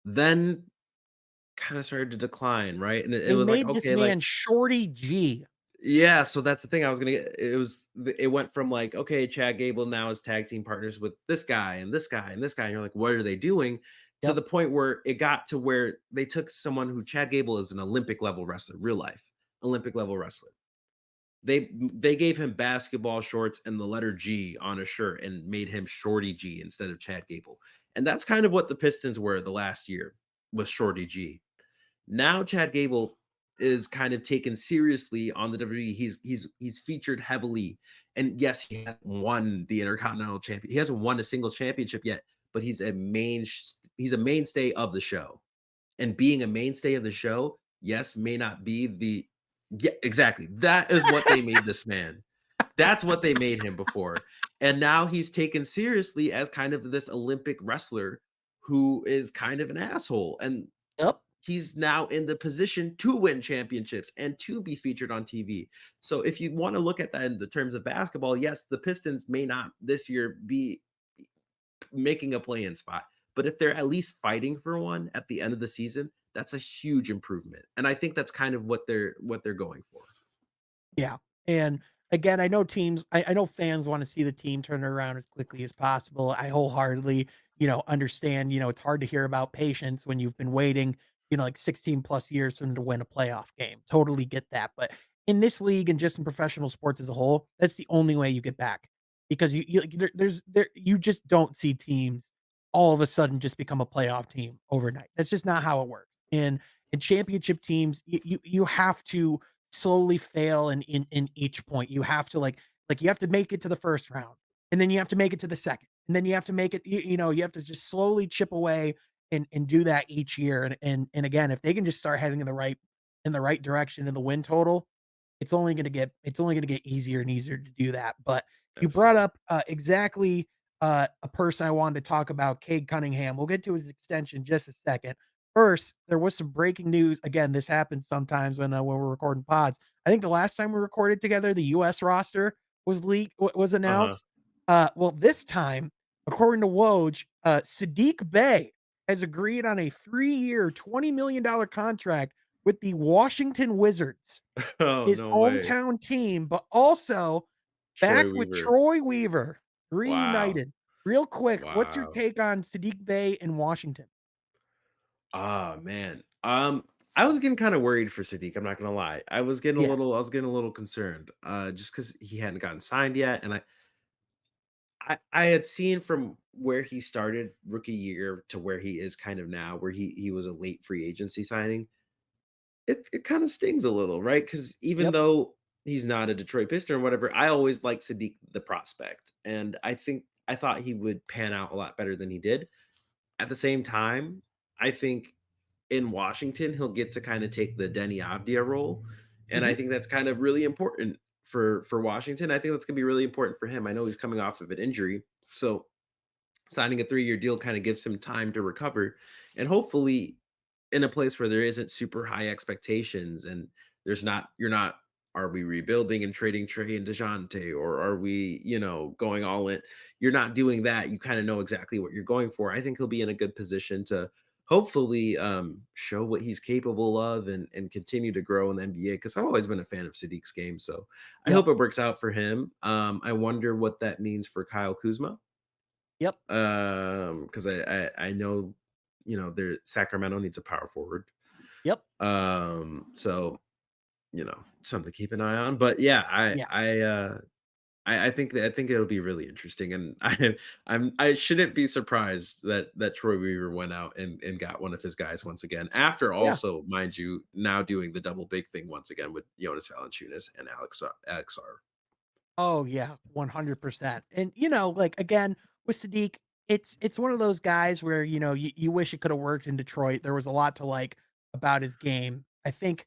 Then kind of started to decline, right? And it They was like, made this okay, man like, Shorty G. yeah, so that's the thing I was gonna get. It went from like, okay, Chad Gable now is tag team partners with this guy and this guy and this guy. And you're like, what are they doing? To the Yep. point where it got to where they took someone who Chad Gable is an Olympic level wrestler, real life, Olympic level wrestler. They gave him basketball shorts and the letter G on a shirt and made him Shorty G instead of Chad Gable. And that's kind of what the Pistons were the last year was Shorty G. Now Chad Gable is kind of taken seriously on the WWE. He's featured heavily. And yes, he hasn't won the Intercontinental Champion. He hasn't won a singles championship yet, but he's a mainstay of the show. And being a mainstay of the show, yes, may not be the yeah, exactly. That is what they made this man. That's what they made him before. And now he's taken seriously as kind of this Olympic wrestler who is kind of an asshole. And Yep. he's now in the position to win championships and to be featured on TV. So if you want to look at that in the terms of basketball, yes, the Pistons may not this year be making a play-in spot, but if they're at least fighting for one at the end of the season, that's a huge improvement. And I think that's kind of what they're going for. Yeah, and again, I know fans wanna see the team turn it around as quickly as possible. I wholeheartedly, understand, it's hard to hear about patience when you've been waiting, like 16 plus years for them to win a playoff game. Totally get that, but in this league and just in professional sports as a whole, that's the only way you get back because you just don't see teams all of a sudden just become a playoff team overnight. That's just not how it works. And in championship teams, you have to slowly fail in each point. You have to you have to make it to the first round, and then you have to make it to the second, and then you have to make it. You have to just slowly chip away and do that each year. And again, if they can just start heading in the right direction in the win total, it's only gonna get easier and easier to do that. But you brought Absolutely. up exactly a person I wanted to talk about, Cade Cunningham. We'll get to his extension in just a second. First, there was some breaking news. Again, this happens sometimes when we're recording pods. I think the last time we recorded together, the US roster was Uh-huh. announced. Well, this time, according to Woj, Sadiq Bey has agreed on a 3-year, $20 million contract with the Washington Wizards, Oh, his no way. hometown team, but also Troy back with Weaver. Troy Weaver, Wow. reunited. Real quick, what's your Wow. take on Sadiq Bey in Washington? Ah, man. I was getting kind of worried for Sadiq, I'm not gonna lie. Yeah. I was getting a little concerned, just because he hadn't gotten signed yet. And I had seen from where he started rookie year to where he is kind of now, where he was a late free agency signing. It kind of stings a little, right? Because even Yep. though he's not a Detroit Piston or whatever, I always liked Sadiq the prospect. And I thought he would pan out a lot better than he did. At the same time, I think in Washington, he'll get to kind of take the Denny Avdia role, and I Mhm. think that's kind of really important for Washington. I think that's gonna be really important for him. I know he's coming off of an injury, so signing a 3-year deal kind of gives him time to recover, and hopefully in a place where there isn't super high expectations and there's not you're not are we rebuilding and trading Trey and DeJounte, or are we, going all in? You're not doing that. You kind of know exactly what you're going for. I think he'll be in a good position to hopefully show what he's capable of and continue to grow in the NBA because I've always been a fan of Sadiq's game. So I Yep. hope it works out for him. I wonder what that means for Kyle Kuzma. Yep. Because I know, there Sacramento needs a power forward. Yep. So something to keep an eye on. But yeah, Yeah. I think it'll be really interesting, and I shouldn't be surprised that Troy Weaver went out and got one of his guys once again. After Yeah. also, mind you, now doing the double big thing once again with Jonas Valanciunas and Alexar. Oh yeah, 100%. And like again, with Sadiq, it's one of those guys where, you wish it could have worked in Detroit. There was a lot to like about his game. I think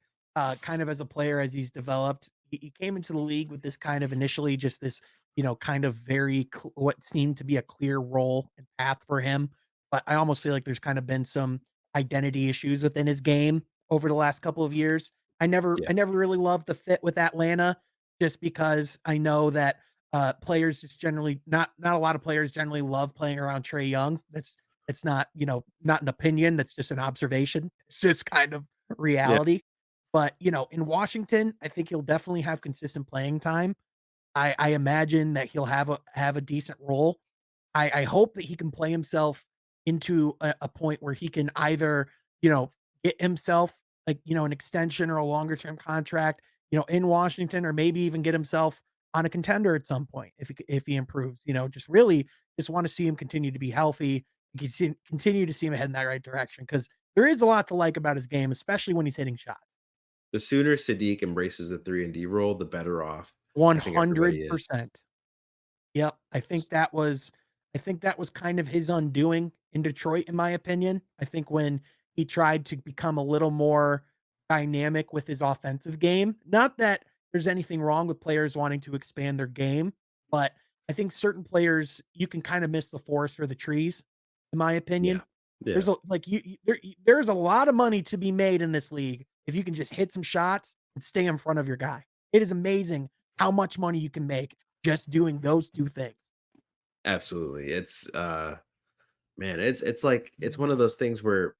kind of as a player as he's developed, he came into the league with this kind of initially just this, kind of very what seemed to be a clear role and path for him. But I almost feel like there's kind of been some identity issues within his game over the last couple of years. Yeah, I never really loved the fit with Atlanta just because I know that, players just generally not a lot of players generally love playing around Trey Young. It's not, not an opinion, that's just an observation. It's just kind of yeah. reality. But, in Washington, I think he'll definitely have consistent playing time. I imagine that he'll have a decent role. I hope that he can play himself into a point where he can either, get himself like, an extension or a longer term contract, in Washington, or maybe even get himself on a contender at some point if he improves, just really just want to see him continue to be healthy and continue to see him head in that right direction because there is a lot to like about his game, especially when he's hitting shots. The sooner Sadiq embraces the 3 and D role, the better off I think everybody is. 100%. Yep, I think that was kind of his undoing in Detroit, in my opinion. I think when he tried to become a little more dynamic with his offensive game, not that there's anything wrong with players wanting to expand their game, but I think certain players, you can kind of miss the forest for the trees, in my Yeah, opinion. yeah. There's a like there's a lot of money to be made in this league if you can just hit some shots and stay in front of your guy. It is amazing how much money you can make just doing those 2 things. Absolutely. It's man, it's like it's one of those things where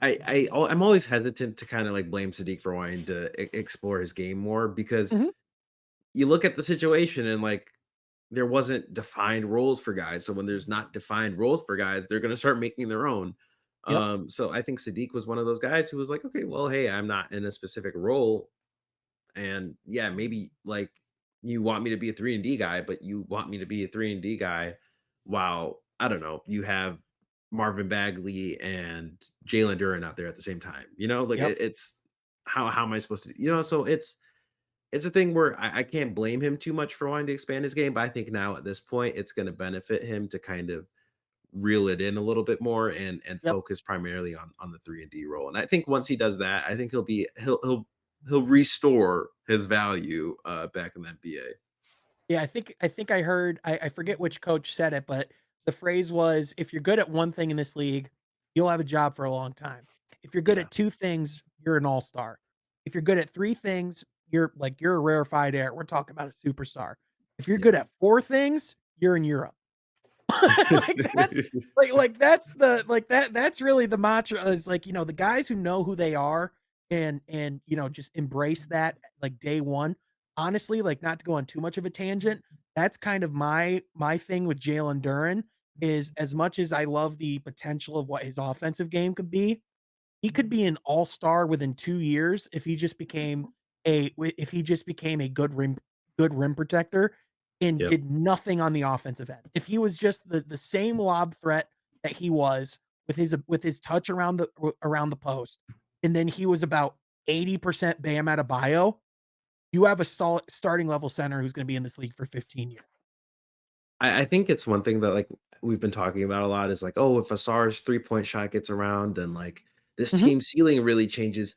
I'm always hesitant to kind of like blame Sadiq for wanting to explore his game more because Mhm. you look at the situation and like there wasn't defined roles for guys. So when there's not defined roles for guys, they're going to start making their own. Yep, So I think Sadiq was one of those guys who was like, okay, well, hey, I'm not in a specific role. And yeah, maybe like you want me to be a 3 and D guy, but you want me to be a 3 and D guy while I don't know, you have Marvin Bagley and Jalen Duren out there at the same time. Like yep, it's how am I supposed to so it's a thing where I can't blame him too much for wanting to expand his game, but I think now at this point it's gonna benefit him to kind of reel it in a little bit more and yep. focus primarily on the 3 and D role. And I think once he does that, I think he'll restore his value back in the NBA. Yeah, I think I heard I forget which coach said it, but the phrase was, "If you're good at one thing in this league, you'll have a job for a long time. If you're good Yeah. at 2 things, you're an all-star. If you're good at 3 things, you're a rarefied air. We're talking about a superstar. If you're Yeah. good at 4 things, you're in Europe." Like, that's that's the that's really the mantra is like, the guys who know who they are and, just embrace that, like, day 1. Honestly, like, not to go on too much of a tangent, that's kind of my thing with Jalen Duren is as much as I love the potential of what his offensive game could be, he could be an all-star within 2 years if he just became a good rim protector and Yep. did nothing on the offensive end. If he was just the same lob threat that he was with his touch around the post, and then he was about 80% Bam Adebayo, you have a solid starting level center who's gonna be in this league for 15 years. I think it's one thing that like we've been talking about a lot is like, oh, if Asar's 3 point shot gets around, then like this Mhm. team ceiling really changes.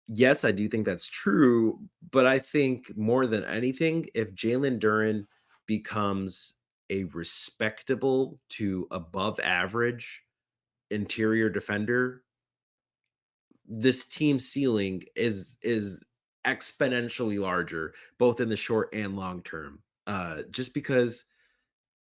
Yes, I do think that's true, but I think more than anything, if Jalen Duren becomes a respectable to above average interior defender, this team ceiling is exponentially larger, both in the short and long term. Just because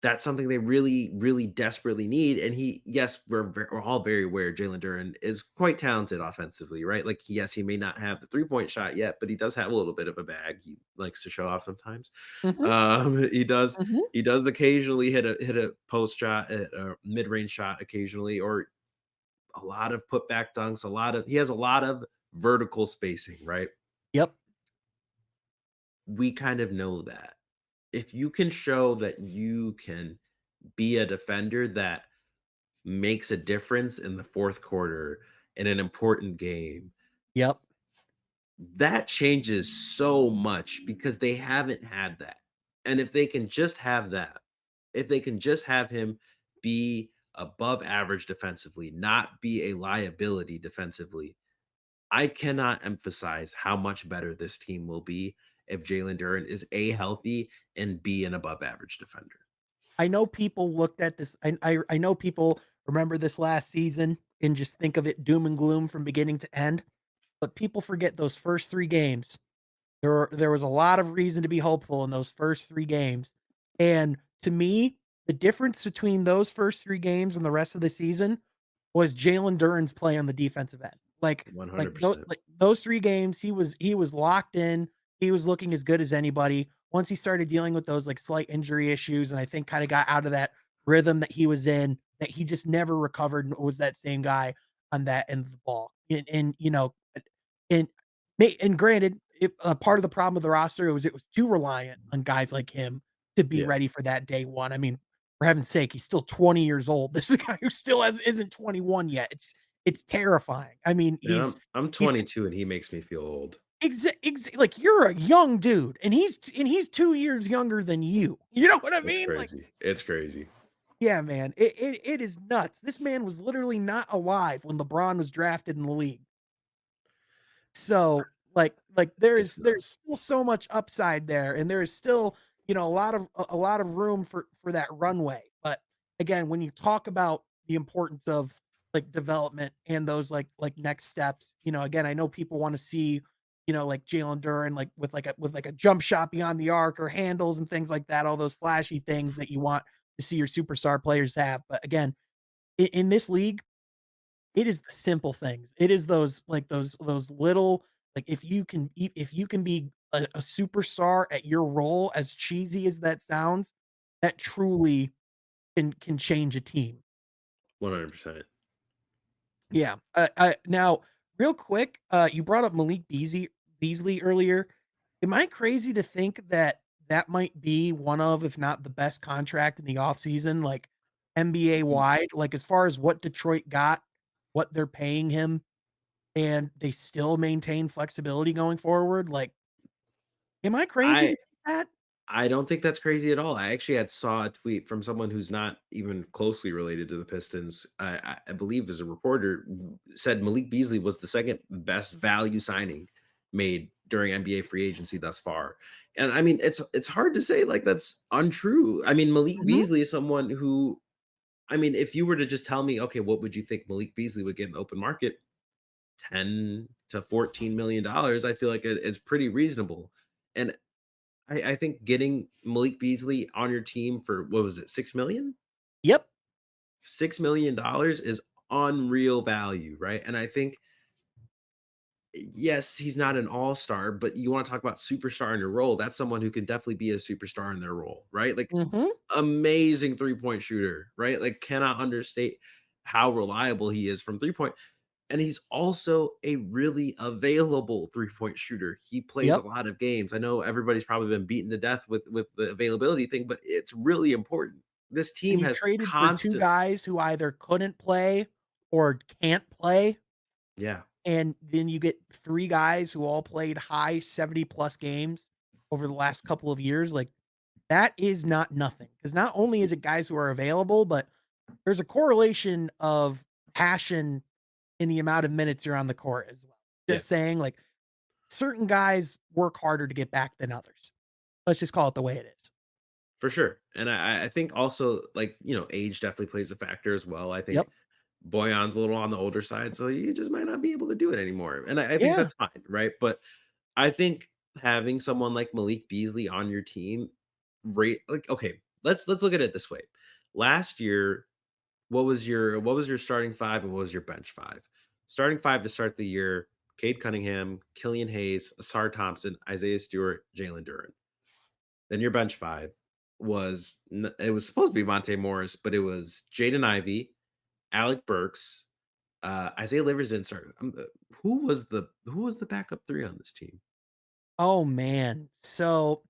that's something they really, really desperately need. And yes, we're all very aware Jalen Duren is quite talented offensively, right? Like, yes, he may not have the 3-point shot yet, but he does have a little bit of a bag. He likes to show off sometimes. Mhm, He does. mhm. He does occasionally hit a post shot, a mid range shot occasionally, or a lot of putback dunks. He has a lot of vertical spacing, right? Yep, We kind of know that if you can show that you can be a defender that makes a difference in the fourth quarter in an important game, yep. that changes so much because they haven't had that. And if they can just have that, if they can just have him be above average defensively, not be a liability defensively, I cannot emphasize how much better this team will be if Jalen Duren is A, healthy, and B, an above average defender. I know people looked at this I know people remember this last season and just think of it doom and gloom from beginning to end, but people forget those first 3 games. There was a lot of reason to be hopeful in those first 3 games, and to me, the difference between those first 3 games and the rest of the season was Jalen Duren's play on the defensive end. Like 100%. those 3 games, he was locked in, he was looking as good as anybody. Once he started dealing with those, like, slight injury issues, and I think kinda got out of that rhythm that he was in, that he just never recovered and was that same guy on that end of the ball. And and granted, part of the problem with the roster was it was too reliant on guys like him to be Yeah. ready for that day one. I mean, for heaven's sake, he's still 20 years old. This is a guy who still isn't 21 yet. It's terrifying. I mean, And I'm he's 22 and he makes me feel old. like you're a young dude, and he's 2 years younger than you. You know what I It's mean? Like, crazy. It's crazy. yeah, man, it is nuts. This man was literally not alive when LeBron was drafted in the league. So, like It's there's nuts. still so much upside there, and there is still, a lot of room for that runway. But again, when you talk about the importance of like development and those like next steps, again, I know people want to see, like Jalen Duren, like with like a jump shot beyond the arc or handles and things like that, all those flashy things that you want to see your superstar players have. But again, in this league, it is the simple things. It is those little, like, if you can be a superstar at your role, as cheesy as that sounds, that truly can change a team. 100%. Yeah. Now, real quick, you brought up Beasley earlier. Am I crazy to think that that might be one of, if not the best contract in the offseason, like NBA wide? Like, as far as what Detroit got, what they're paying him, and they still maintain flexibility going forward, like, am I crazy to I think that? I don't think that's crazy at all. I actually had saw a tweet from someone who's not even closely related to the Pistons. I believe is a reporter said Malik Beasley was the second best value signing made during NBA free agency thus far. And I mean, it's hard to say like that's untrue. I mean, Malik Mhm. Beasley is someone who, I mean, if you were to just tell me, okay, what would you think Malik Beasley would get in the open market? 10 to 14 million dollars, I feel like is pretty reasonable. And I think getting Malik Beasley on your team for what was it, 6 million? Yep. $6 million is unreal value, right? And I think, yes, he's not an all-star, but you want to talk about superstar in your role. That's someone who can definitely be a superstar in their role, right? Like Mhm. amazing three-point shooter, right? Like cannot understate how reliable he is from three-point. And he's also a really available three-point shooter. He plays a Yep. lot of games. I know everybody's probably been beaten to death with the availability thing, but it's really important. This And team you has traded for 2 constant. guys who either couldn't play or can't play, Yeah, and then you get 3 guys who all played high 70 plus games over the last couple of years, like, that is not nothing. Because not only is it guys who are available, but there's a correlation of passion in the amount of minutes you're on the court as well. yeah, Just saying, like, certain guys work harder to get back than others. Let's just call it the way it is. for sure. And I think also like, age definitely plays a factor as well. I think Yep. Boyan's a little on the older side, so you just might not be able to do it anymore. And I think Yeah. that's fine, right? But I think having someone like Malik Beasley on your team, rate like okay, let's look at it this way. Last year, what was your starting 5 and what was your bench 5? Starting 5 to start the year, Cade Cunningham, Killian Hayes, Asar Thompson, Isaiah Stewart, Jalen Duren. Then your bench 5 it was supposed to be Monte Morris, but it was Jaden Ivey, Alec Burks, Isaiah Livers didn't start. Who was the backup 3 on this team Oh, man. So,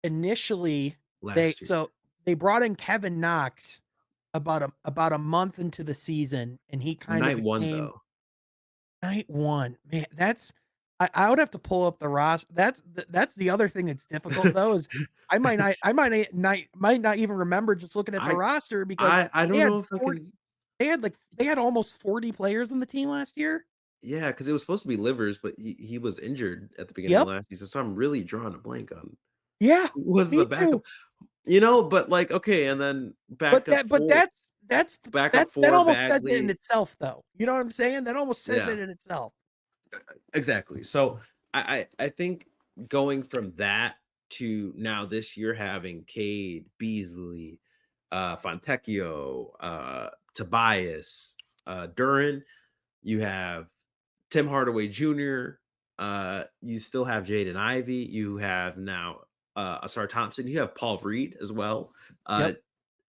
initially, they last year? so they brought in Kevin Knox about a month into the season, and he kind of Night 1 became though. night 1. Man, that's I would have to pull up the roster. That's the other thing that's difficult, though, is I might not even remember just looking at the I roster because I they don't had know if I 4 can. they had almost 40 players on the team last year. Yeah, because it was supposed to be Livers, but he was injured at the beginning of Yep. last season, so I'm really drawing a blank on Yeah, who was the me backup. too. But, like, okay, and then But backup that 4, almost says it in Bagley. itself, though. You know what I'm saying? That almost says Yeah, it in itself. exactly. So, I think going from that to now this year having Cade, Beasley, Fontecchio, Tobias, Duran, you have Tim Hardaway Jr., you still have Jaden Ivey, you have now, Asar Thompson, you have Paul Reed as well. Uh,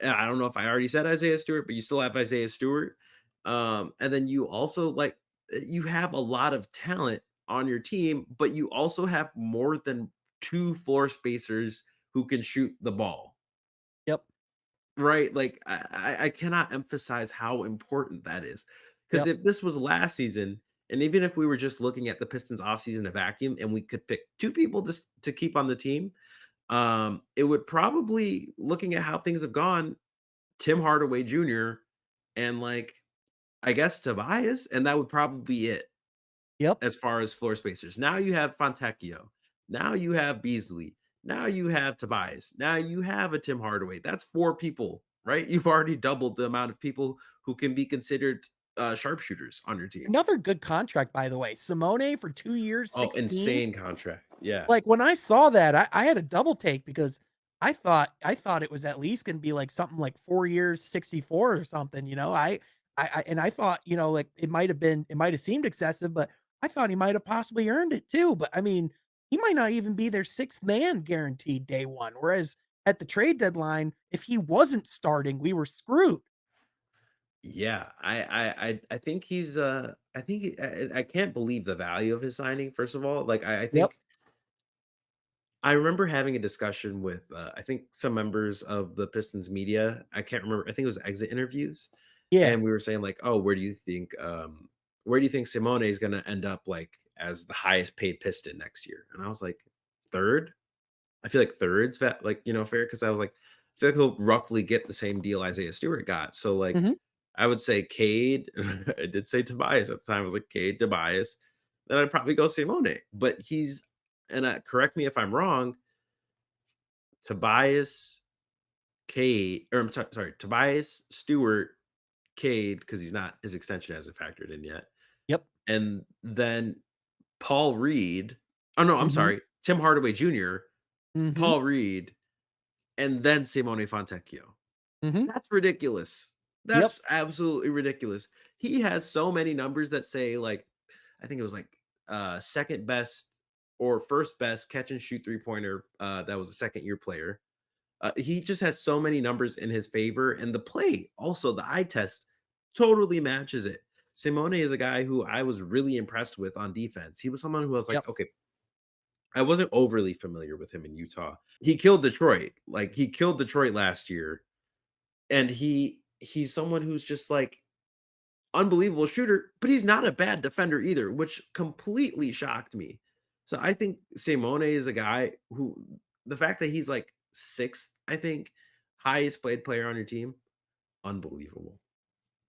Yep, I don't know if I already said Isaiah Stewart, but you still have Isaiah Stewart. And then you also you have a lot of talent on your team, but you also have more than 2 floor spacers who can shoot the ball. yep, Right? Like, I cannot emphasize how important that is. Because yep. if this was last season, and even if we were just looking at the Pistons offseason in a vacuum and we could pick 2 people just to keep on the team, it would probably, looking at how things have gone, Tim Hardaway Jr. and, like, I guess Tobias, and that would probably be it Yep. as far as floor spacers. Now you have Fontecchio. Now you have Beasley. Now you have Tobias. Now you have a Tim Hardaway. That's 4 people, right? You've already doubled the amount of people who can be considered sharpshooters on your team. Another good contract, by the way. Simone for 2 years, Oh, 16. insane contract. Yeah. Like, when I saw that, I had a double take because I thought it was at least gonna be, like, something like 4 years, 64 or something, you know? I thought, like, it might have seemed excessive, but I thought he might have possibly earned it too, but, I mean, he might not even be their 6th man guaranteed day 1, whereas at the trade deadline, if he wasn't starting, we were screwed. Yeah. I think I can't believe the value of his signing, first of all. Like, I Yep. think I remember having a discussion with, I think some members of the Pistons media. I can't remember. I think it was exit interviews, Yeah. and we were saying like, "Oh, where do you think Simone is going to end up like as the highest paid Piston next year?" And I was like, third. I feel like third's fair because I was like, I feel like he'll roughly get the same deal Isaiah Stewart got. So like, Mhm. I would say Cade. I did say Tobias at the time. I was like Cade, Tobias. Then I'd probably go Simone, but correct me if I'm wrong. Tobias, Cade, or sorry, Tobias, Stewart, Cade, because he's not his extension hasn't factored in yet. Yep. And then Paul Reed. Oh no, I'm Mhm. sorry. Tim Hardaway Jr., Mhm. Paul Reed, and then Simone Fontecchio. Mhm. That's ridiculous. Yep. That's absolutely ridiculous. He has so many numbers that say like, I think it was like second best or first best catch and shoot three-pointer. That was a second year player. He just has so many numbers in his favor, and the play also the eye test totally matches it. Simone is a guy who I was really impressed with on defense. He was someone who was Yep. like, okay, I wasn't overly familiar with him in Utah. He killed Detroit. Like he killed Detroit last year, and he's someone who's just like unbelievable shooter, but he's not a bad defender either, which completely shocked me. So I think Simone is a guy who the fact that he's like sixth, I think, highest played player on your team, unbelievable.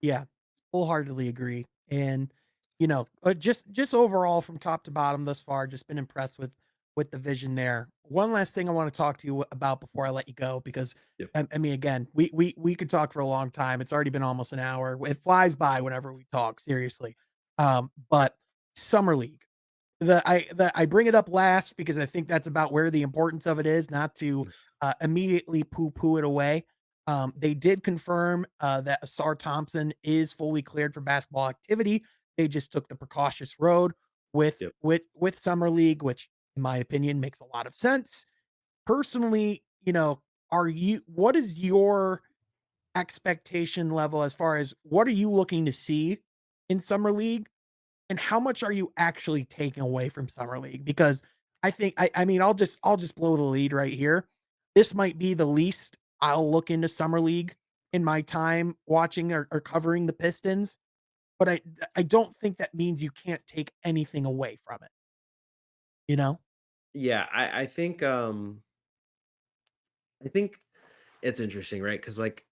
Yeah, wholeheartedly agree. And just overall from top to bottom thus far, just been impressed with the vision there. One last thing I want to talk to you about before I let you go, because Yep. I mean, again, we could talk for a long time. It's already been almost an hour. It flies by whenever we talk. Seriously, but summer league. I bring it up last because I think that's about where the importance of it is, not to immediately poo-poo it away. They did confirm that Asar Thompson is fully cleared for basketball activity. They just took the precautious road Yep. with summer league, which in my opinion makes a lot of sense. Personally, are you what is your expectation level as far as what are you looking to see in summer league? And how much are you actually taking away from summer league? Because I mean, I'll just blow the lead right here. This might be the least I'll look into summer league in my time watching or covering the Pistons, but I don't think that means you can't take anything away from it, you know? Yeah, I think it's interesting, right? Because like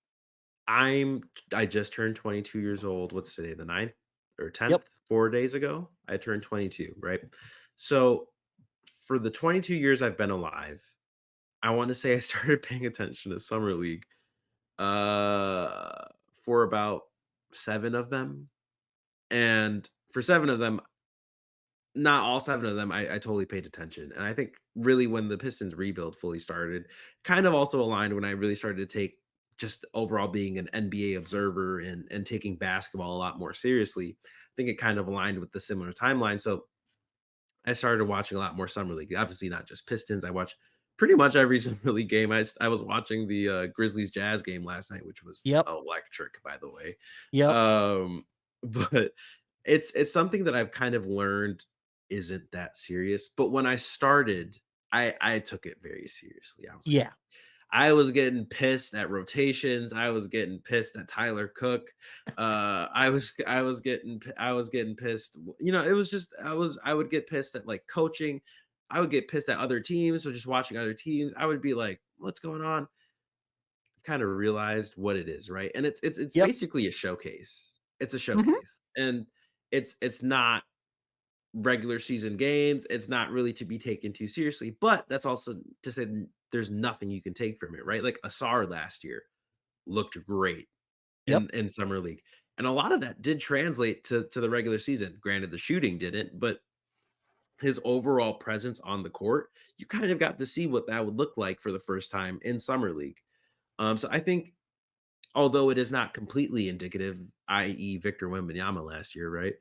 I just turned 22 years old. What's today? The 9th or 10th? Yep. 4 days ago, I turned 22, right? So for the 22 years I've been alive, I want to say I started paying attention to summer league uh for about 7 of them. And for 7 of them, not all 7 of them, I totally paid attention, and I think really when the Pistons rebuild fully started, kind of also aligned when I really started to take just overall being an NBA observer and taking basketball a lot more seriously. I think it kind of aligned with the similar timeline, so I started watching a lot more summer league. Obviously, not just Pistons. I watch pretty much every summer league game. I was watching the Grizzlies Jazz game last night, which was Yep. electric, by the way. Yep. But it's something that I've kind of learned isn't that serious. But when I started, I took it very seriously. Yeah. I was getting pissed at rotations. I was getting pissed at Tyler Cook. I was getting pissed. It was just I would get pissed at like coaching. I would get pissed at other teams. So just watching other teams, I would be like, "What's going on?" Kind of realized what it is, right? And it's Yep. basically a showcase. It's a Mhm. showcase, and it's not regular season games. It's not really to be taken too seriously, but that's also to say there's nothing you can take from it, right? Like Asar last year looked great Yep. in summer league, and a lot of that did translate to the regular season. Granted, the shooting didn't, but his overall presence on the court, you kind of got to see what that would look like for the first time in summer league. So I think although it is not completely indicative, i.e. Victor Wembanyama last year, right?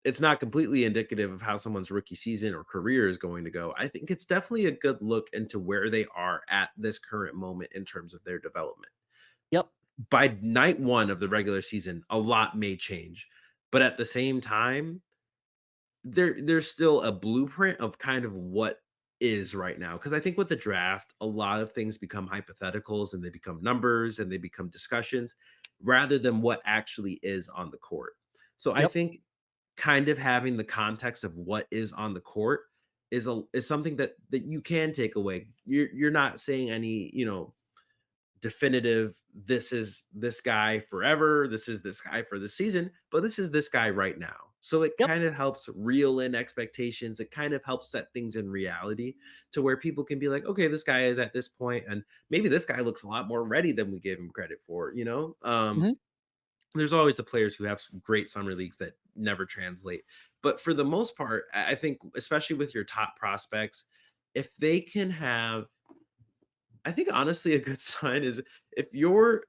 It's not completely indicative of how someone's rookie season or career is going to go. I think it's definitely a good look into where they are at this current moment in terms of their development. Yep. By night 1 of the regular season, a lot may change, but at the same time, there's still a blueprint of kind of what is right now. Because I think with the draft, a lot of things become hypotheticals and they become numbers and they become discussions rather than what actually is on the court. So I Yep. think kind of having the context of what is on the court is something that you can take away. You're not saying any, definitive, this is this guy forever, this is this guy for the season, but this is this guy right now. So it Yep. kind of helps reel in expectations. It kind of helps set things in reality to where people can be like, okay, this guy is at this point, and maybe this guy looks a lot more ready than we gave him credit for. Mhm. There's always the players who have some great summer leagues that never translate. But for the most part, I think, especially with your top prospects, if they can have I think honestly a good sign is if your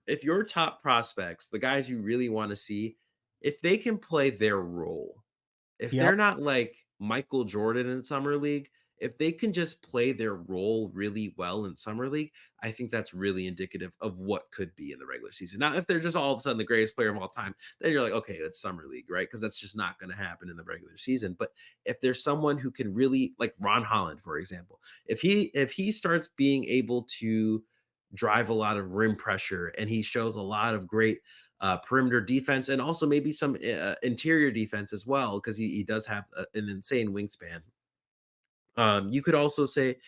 top prospects, the guys you really want to see, if they can play their role, if they're Yep. not like Michael Jordan in summer league, if they can just play their role really well in summer league, I think that's really indicative of what could be in the regular season. Now, if they're just all of a sudden the greatest player of all time, then you're like, okay, it's summer league, right? Because that's just not going to happen in the regular season. But if there's someone who can really, like Ron Holland, for example, if he starts being able to drive a lot of rim pressure and he shows a lot of great perimeter defense and also maybe some interior defense as well because he does have an insane wingspan. You could also say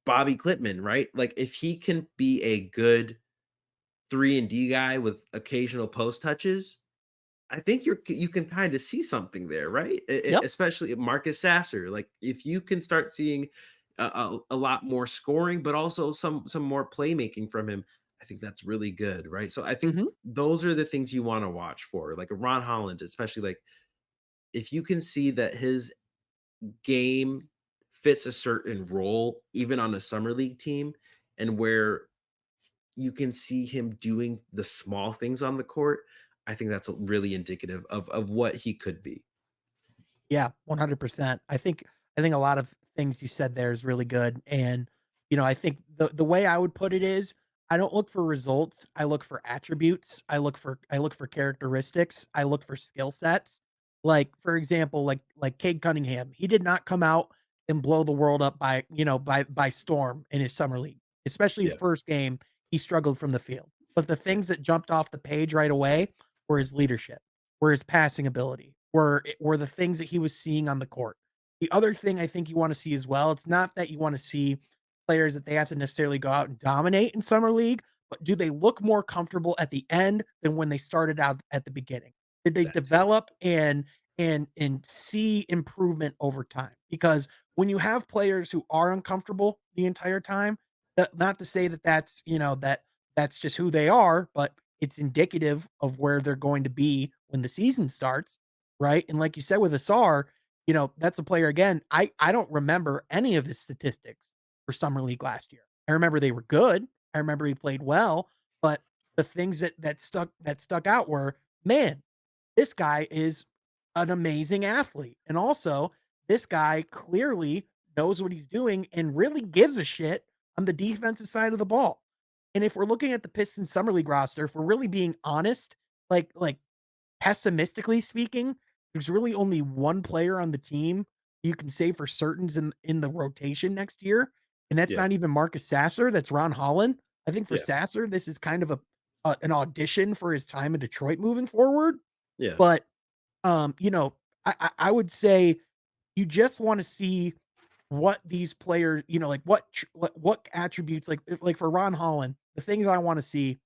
Bobby Klitman, right? Like if he can be a good 3 and D guy with occasional post touches, I think you can kind of see something there, right? Yep. Especially Marcus Sasser. Like if you can start seeing a lot more scoring, but also some more playmaking from him, I think that's really good, right? So I think Mhm. those are the things you want to watch for, like a Ron Holland, especially like if you can see that his game fits a certain role, even on a summer league team, and where you can see him doing the small things on the court, I think that's really indicative of what he could be. Yeah, 100%. I think a lot of things you said there is really good, and, I think the way I would put it is, I don't look for results, I look for attributes, I look for characteristics, I look for skill sets. Like, for example, like Cade Cunningham, he did not come out and blow the world up by storm in his summer league. Especially his Yeah, first game, he struggled from the field. But the yeah, things that jumped off the page right away were his leadership, were his passing ability, were the things that he was seeing on the court. The other thing I think you wanna see as well, it's not that you wanna see players that they have to necessarily go out and dominate in summer league, but do they look more comfortable at the end than when they started out at the beginning? Did they that too. develop and see improvement over time? Because when you have players who are uncomfortable the entire time, that not to say that that's just who they are, but it's indicative of where they're going to be when the season starts, right? And like you said with Asar, that's a player again. I don't remember any of his statistics for summer league last year. I remember they were good. I remember he played well, but the things that stuck out were, man, this guy is an amazing athlete. And also, this guy clearly knows what he's doing and really gives a shit on the defensive side of the ball. And if we're looking at the Pistons summer league roster, if we're really being honest, like pessimistically speaking, there's really only one player on the team you can say for certain's in the rotation next year, and that's Yeah, not even Marcus Sasser, that's Ron Holland. I think for yeah, Sasser, this is kind of an audition for his time in Detroit moving forward, yeah. but, um, you know, I would say you just wanna see what these players, like what attributes, like for Ron Holland, the things I wanna see,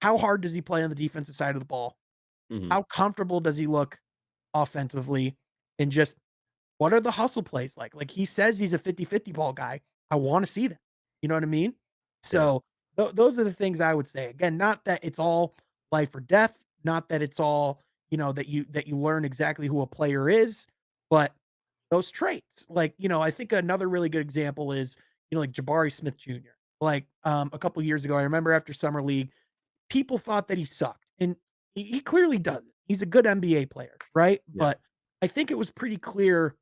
how hard does he play on the defensive side of the ball? Mhm. How comfortable does he look offensively? And just what are the hustle plays like? Like he says he's a 50-50 ball guy. I want to see that. You know what I mean? Yeah, So those are the things I would say. Again, not that it's all life or death, not that it's all, that you learn exactly who a player is, but those traits. Like, I think another really good example is, like Jabari Smith Jr. Like a couple years ago, I remember after summer league, people thought that he sucked, and he clearly doesn't. He's a good NBA player, right? yeah. But I think it was pretty clear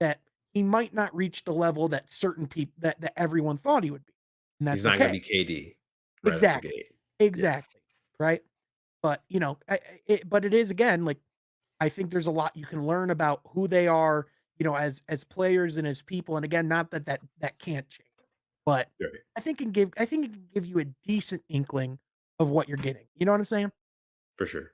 that he might not reach the level that certain people that everyone thought he would be, and He's that's not gonna okay. be KD right out the Exactly, gate. Yeah, exactly, right? But but it is again like I think there's a lot you can learn about who they are, as players and as people. And again, not that can't change, but right, I think it can give you a decent inkling of what you're getting. You know what I'm saying? for sure.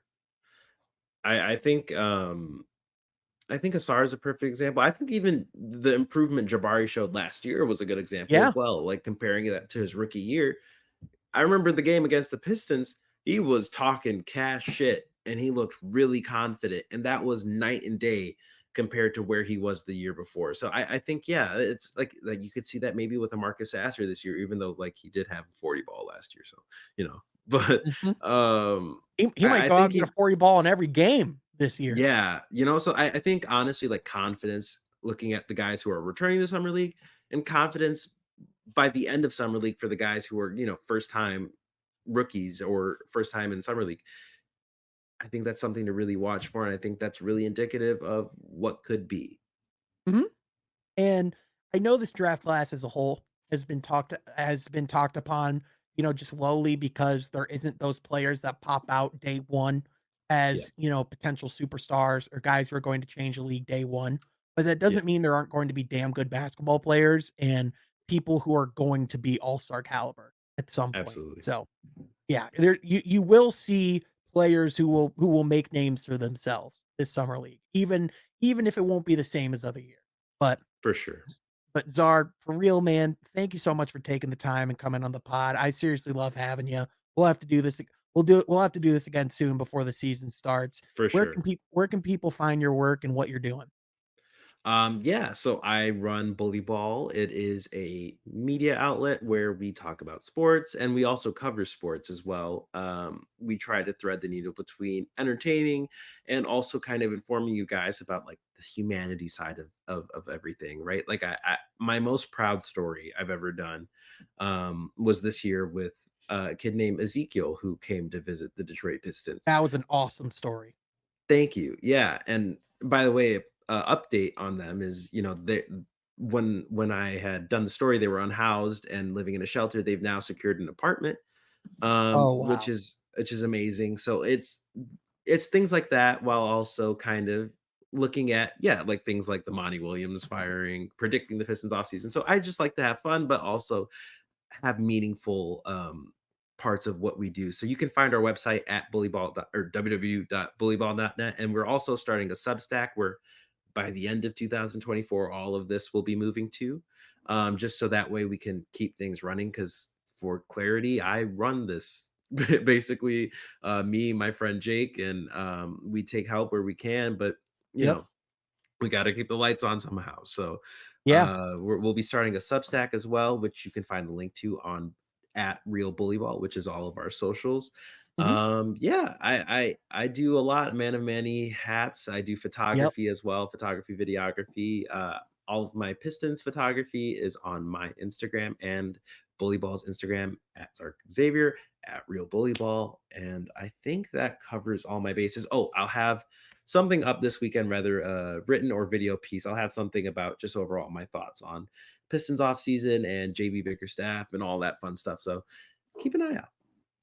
I think, I think Asar is a perfect example. I think even the improvement Jabari showed last year was a good example as Yeah. well, like, comparing that to his rookie year. I remember the game against the Pistons, he was talking cash shit, and he looked really confident, and that was night and day compared to where he was the year before. So I think, yeah, it's like you could see that maybe with a Marcus Sasser this year, even though, like, he did have a 40 ball last year, so, you know, but, Mhm. um, He might I go out think and get a he 40 ball in every game this year. yeah, so I think honestly, like confidence, looking at the guys who are returning to summer league, and confidence by the end of summer league for the guys who are first time rookies or first time in summer league. I think that's something to really watch for, and I think that's really indicative of what could be. Mhm. And I know this draft class as a whole has been talked upon, just lowly because there isn't those players that pop out day one Yeah, as, potential superstars or guys who are going to change the league day one. But that yeah, doesn't mean there aren't going to be damn good basketball players and people who are going to be all-star caliber at some point. absolutely, So yeah, you will see players who will make names for themselves this summer league, even if it won't be the same as other years. But for sure, but Zard, for real, man, thank you so much for taking the time and coming on the pod. I seriously love having you. We'll have to do this. We'll have to do this again soon before the season starts. for Where sure. can people find your work and what you're doing? Yeah, so I run Bully Ball. It is a media outlet where we talk about sports and we also cover sports as well. We try to thread the needle between entertaining and also kind of informing you guys about like the humanity side of everything, right? Like my most proud story I've ever done was this year with a kid named Ezekiel who came to visit the Detroit Pistons. That was an awesome story. Thank you. Yeah, and by the way, update on them is, they when I had done the story, they were unhoused and living in a shelter. They've now secured an apartment, Oh, which wow. is amazing. So it's things like that while also kind of looking at, yeah, like things like the Monty Williams firing, predicting the Pistons offseason. So I just like to have fun, but also have meaningful parts of what we do. So you can find our website at or www.bullyball.net. And we're also starting a Substack where by the end of 2024, all of this will be moving to, just so that way we can keep things running. Because for clarity, I run this basically, me, my friend Jake, and we take help where we can. But you Yep. know, we got to keep the lights on somehow. So Yeah. we'll be starting a Substack as well, which you can find the link to on at Real Bully Ball, which is all of our socials. Mhm. Yeah, I do a lot, man of many hats. I do Yep. photography as well, photography, videography. All of my Pistons photography is on my Instagram and Bully Ball's Instagram at Zariq Xavier at Real Bully Ball, and I think that covers all my bases. Oh, I'll have something up this weekend, rather written or video piece. I'll have something about just overall my thoughts on Pistons off season and JB Bickerstaff and all that fun stuff. So keep an eye out.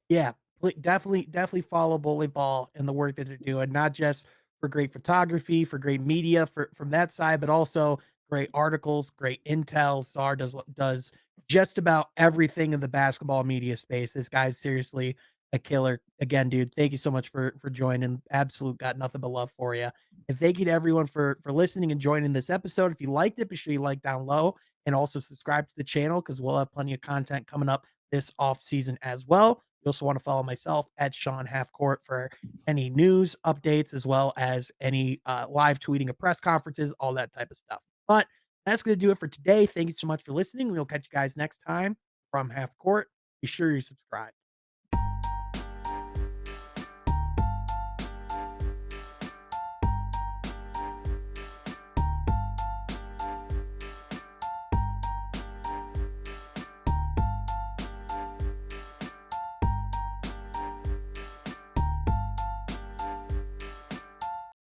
Yeah, definitely follow Bully Ball and the work that they're doing, not just for great photography, for great media from that side, but also great articles, great intel. SAR does just about everything in the basketball media space. This guy's seriously a killer. Again, dude, thank you so much for joining. Absolute got nothing but love for you. And thank you to everyone for listening and joining this episode. If you liked it, be sure you like down low and also subscribe to the channel because we'll have plenty of content coming up this off season as well. You also want to follow myself at Sean Halfcourt for any news updates as well as any live tweeting of press conferences, all that type of stuff. But that's going to do it for today. Thank you so much for listening. We'll catch you guys next time from Half Court. Be sure you subscribe.